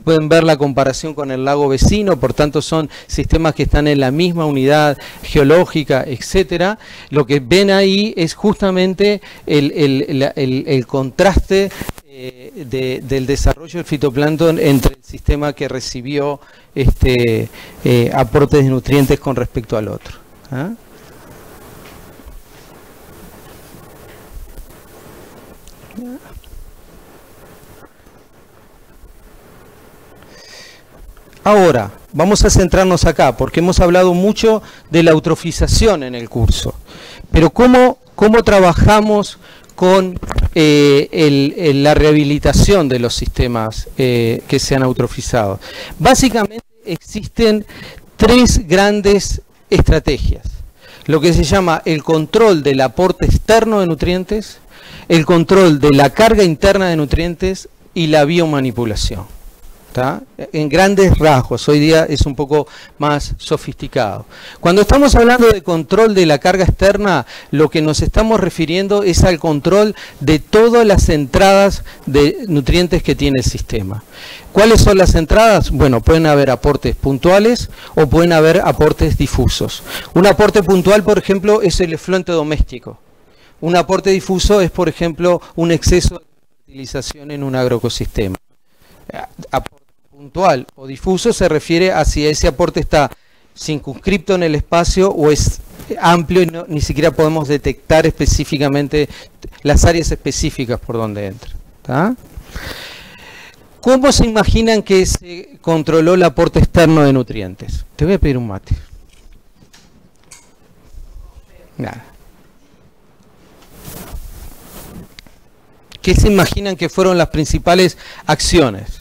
Pueden ver la comparación con el lago vecino, por tanto son sistemas que están en la misma unidad geológica, etcétera. Lo que ven ahí es justamente el contraste del desarrollo del fitoplancton entre el sistema que recibió aportes de nutrientes con respecto al otro. ¿Ah? Ahora, vamos a centrarnos acá, porque hemos hablado mucho de la eutrofización en el curso. Pero ¿cómo trabajamos con la rehabilitación de los sistemas que se han eutrofizado? Básicamente existen tres grandes estrategias. Lo que se llama el control del aporte externo de nutrientes, el control de la carga interna de nutrientes y la biomanipulación. ¿Tá? En grandes rasgos, hoy día es un poco más sofisticado. Cuando estamos hablando de control de la carga externa, lo que nos estamos refiriendo es al control de todas las entradas de nutrientes que tiene el sistema. ¿Cuáles son las entradas? Bueno, pueden haber aportes puntuales o pueden haber aportes difusos. Un aporte puntual, por ejemplo, es el efluente doméstico. Un aporte difuso es, por ejemplo, un exceso de fertilización en un agroecosistema. Aporte puntual o difuso se refiere a si ese aporte está circunscripto en el espacio o es amplio y ni siquiera podemos detectar específicamente las áreas específicas por donde entra. ¿Tá? ¿Cómo se imaginan que se controló el aporte externo de nutrientes? Te voy a pedir un mate. Nada. ¿Qué se imaginan que fueron las principales acciones?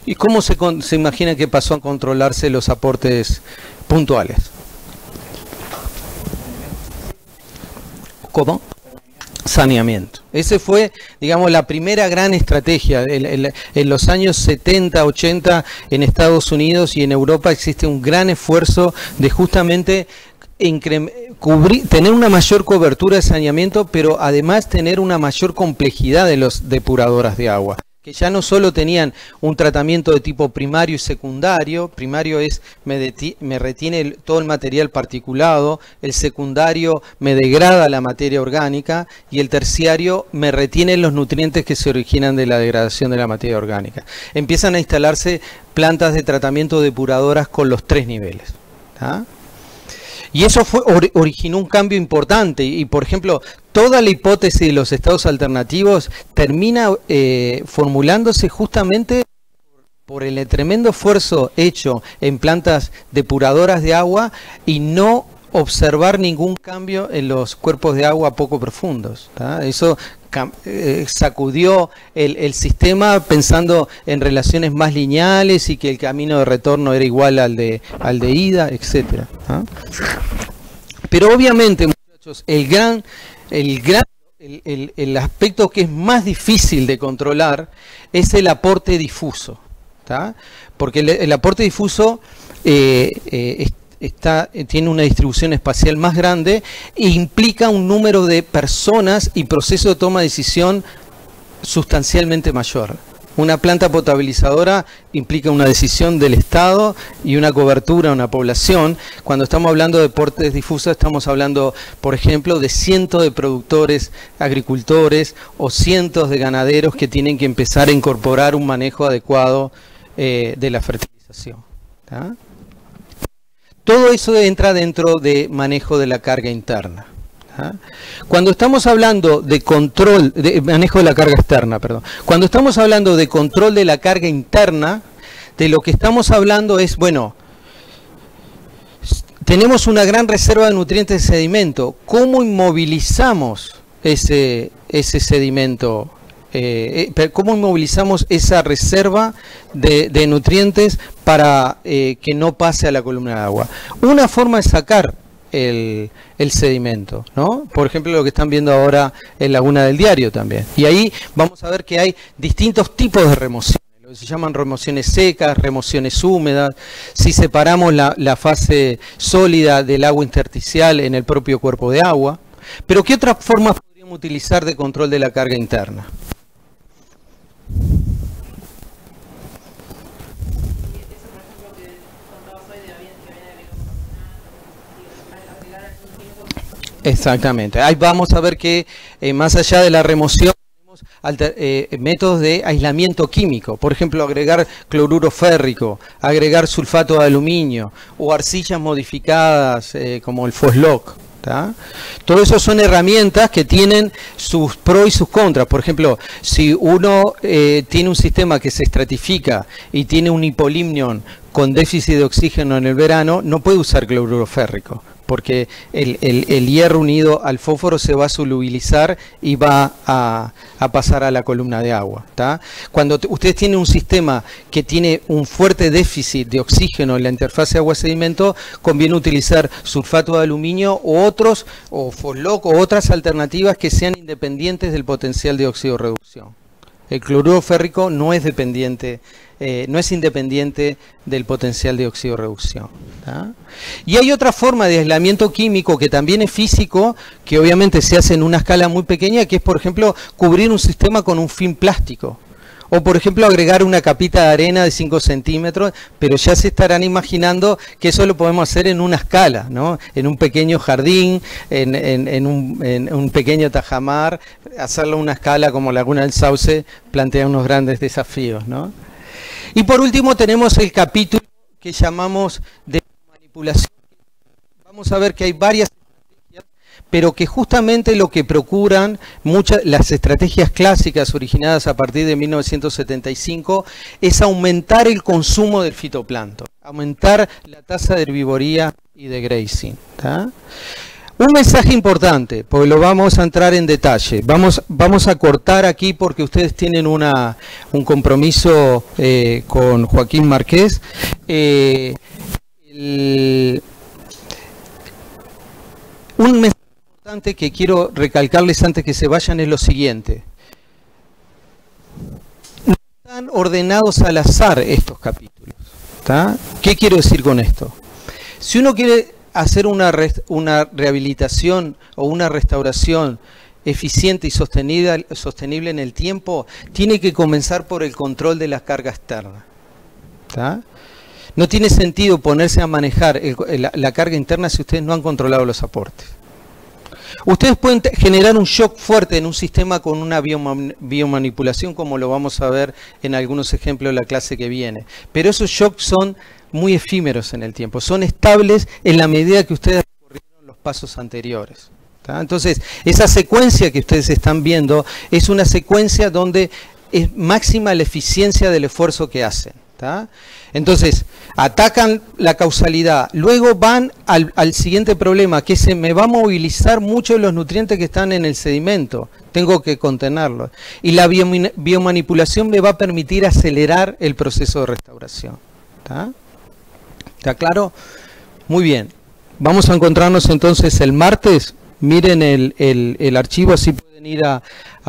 ¿Y cómo se imagina que pasó a controlarse los aportes puntuales? ¿Cómo? Saneamiento. Ese fue, digamos, la primera gran estrategia. En los años 70, 80, en Estados Unidos y en Europa existe un gran esfuerzo de justamente tener una mayor cobertura de saneamiento, pero además tener una mayor complejidad de los depuradoras de agua, que ya no solo tenían un tratamiento de tipo primario y secundario. Primario es me retiene todo el material particulado, el secundario me degrada la materia orgánica y el terciario me retiene los nutrientes que se originan de la degradación de la materia orgánica. Empiezan a instalarse plantas de tratamiento depuradoras con los tres niveles. ¿Tá? Y eso originó un cambio importante y, por ejemplo, toda la hipótesis de los estados alternativos termina formulándose justamente por el tremendo esfuerzo hecho en plantas depuradoras de agua y no observar ningún cambio en los cuerpos de agua poco profundos. ¿Tá? Eso sacudió el sistema pensando en relaciones más lineales y que el camino de retorno era igual al de ida, etcétera. ¿Ah? Pero obviamente, muchachos, el aspecto que es más difícil de controlar es el aporte difuso. ¿Tá? Porque el aporte difuso tiene una distribución espacial más grande e implica un número de personas y proceso de toma de decisión sustancialmente mayor. Una planta potabilizadora implica una decisión del Estado y una cobertura a una población. Cuando estamos hablando de aportes difusos, estamos hablando, por ejemplo, de cientos de productores, agricultores o cientos de ganaderos que tienen que empezar a incorporar un manejo adecuado de la fertilización. ¿Tá? Todo eso entra dentro de manejo de la carga interna. Cuando estamos hablando de control, de manejo de la carga externa, perdón. Cuando estamos hablando de control de la carga interna, de lo que estamos hablando es, bueno, tenemos una gran reserva de nutrientes de sedimento. ¿Cómo inmovilizamos ese sedimento? ¿Cómo inmovilizamos esa reserva de nutrientes para que no pase a la columna de agua? Una forma es sacar el sedimento, ¿no? Por ejemplo, lo que están viendo ahora en Laguna del Diario también. Y ahí vamos a ver que hay distintos tipos de remociones. Lo que se llaman remociones secas, remociones húmedas. Si separamos la fase sólida del agua intersticial en el propio cuerpo de agua. Pero ¿qué otras formas podríamos utilizar de control de la carga interna? Exactamente. Ahí vamos a ver que más allá de la remoción tenemos métodos de aislamiento químico. Por ejemplo, agregar cloruro férrico, agregar sulfato de aluminio o arcillas modificadas como el Foslock. Todo eso son herramientas que tienen sus pros y sus contras. Por ejemplo, si uno tiene un sistema que se estratifica y tiene un hipolimnion con déficit de oxígeno en el verano, no puede usar cloruro férrico, porque el hierro unido al fósforo se va a solubilizar y va a pasar a la columna de agua. Cuando ustedes tienen un sistema que tiene un fuerte déficit de oxígeno en la interfase agua-sedimento, conviene utilizar sulfato de aluminio o Foslock o otras alternativas que sean independientes del potencial de oxidorreducción. El cloruro férrico no es dependiente, no es independiente del potencial de oxidorreducción. Y hay otra forma de aislamiento químico que también es físico, que obviamente se hace en una escala muy pequeña, que es, por ejemplo, cubrir un sistema con un film plástico. O, por ejemplo, agregar una capita de arena de 5 centímetros, pero ya se estarán imaginando que eso lo podemos hacer en una escala, ¿no? En un pequeño jardín, en un pequeño tajamar. Hacerlo en una escala como Laguna del Sauce plantea unos grandes desafíos, ¿no? Y por último tenemos el capítulo que llamamos de manipulación. Vamos a ver que hay varias estrategias, pero que justamente lo que procuran las estrategias clásicas originadas a partir de 1975 es aumentar el consumo del fitoplancton, aumentar la tasa de herbivoría y de grazing. Un mensaje importante, porque lo vamos a entrar en detalle. Vamos a cortar aquí porque ustedes tienen un compromiso con Joaquín Márquez. Un mensaje importante que quiero recalcarles antes que se vayan es lo siguiente. No están ordenados al azar estos capítulos. ¿Qué quiero decir con esto? Si uno quiere hacer una rehabilitación o una restauración eficiente y sostenible en el tiempo, tiene que comenzar por el control de la carga externa. No tiene sentido ponerse a manejar la carga interna si ustedes no han controlado los aportes. Ustedes pueden generar un shock fuerte en un sistema con una biomanipulación, como lo vamos a ver en algunos ejemplos de la clase que viene. Pero esos shocks son muy efímeros en el tiempo, son estables en la medida que ustedes recorrieron los pasos anteriores. Entonces, esa secuencia que ustedes están viendo es una secuencia donde es máxima la eficiencia del esfuerzo que hacen. Entonces, atacan la causalidad, luego van al siguiente problema, que se me va a movilizar mucho los nutrientes que están en el sedimento, tengo que contenerlos. Y la biomanipulación me va a permitir acelerar el proceso de restauración. ¿Está claro? Muy bien. Vamos a encontrarnos entonces el martes. Miren el archivo, así pueden ir a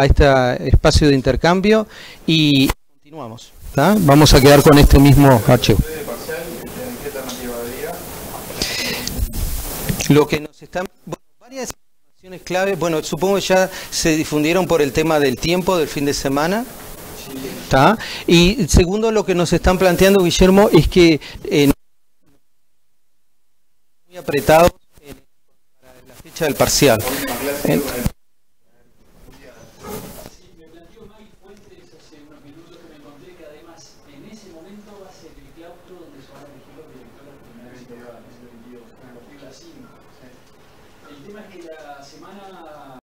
este espacio de intercambio y continuamos. Vamos a quedar con este mismo archivo. Lo que nos están... Bueno, varias informaciones clave. Bueno, supongo que ya se difundieron por el tema del tiempo del fin de semana. Y segundo, lo que nos están planteando, Guillermo, es que muy apretados para la fecha del parcial. tema es que la semana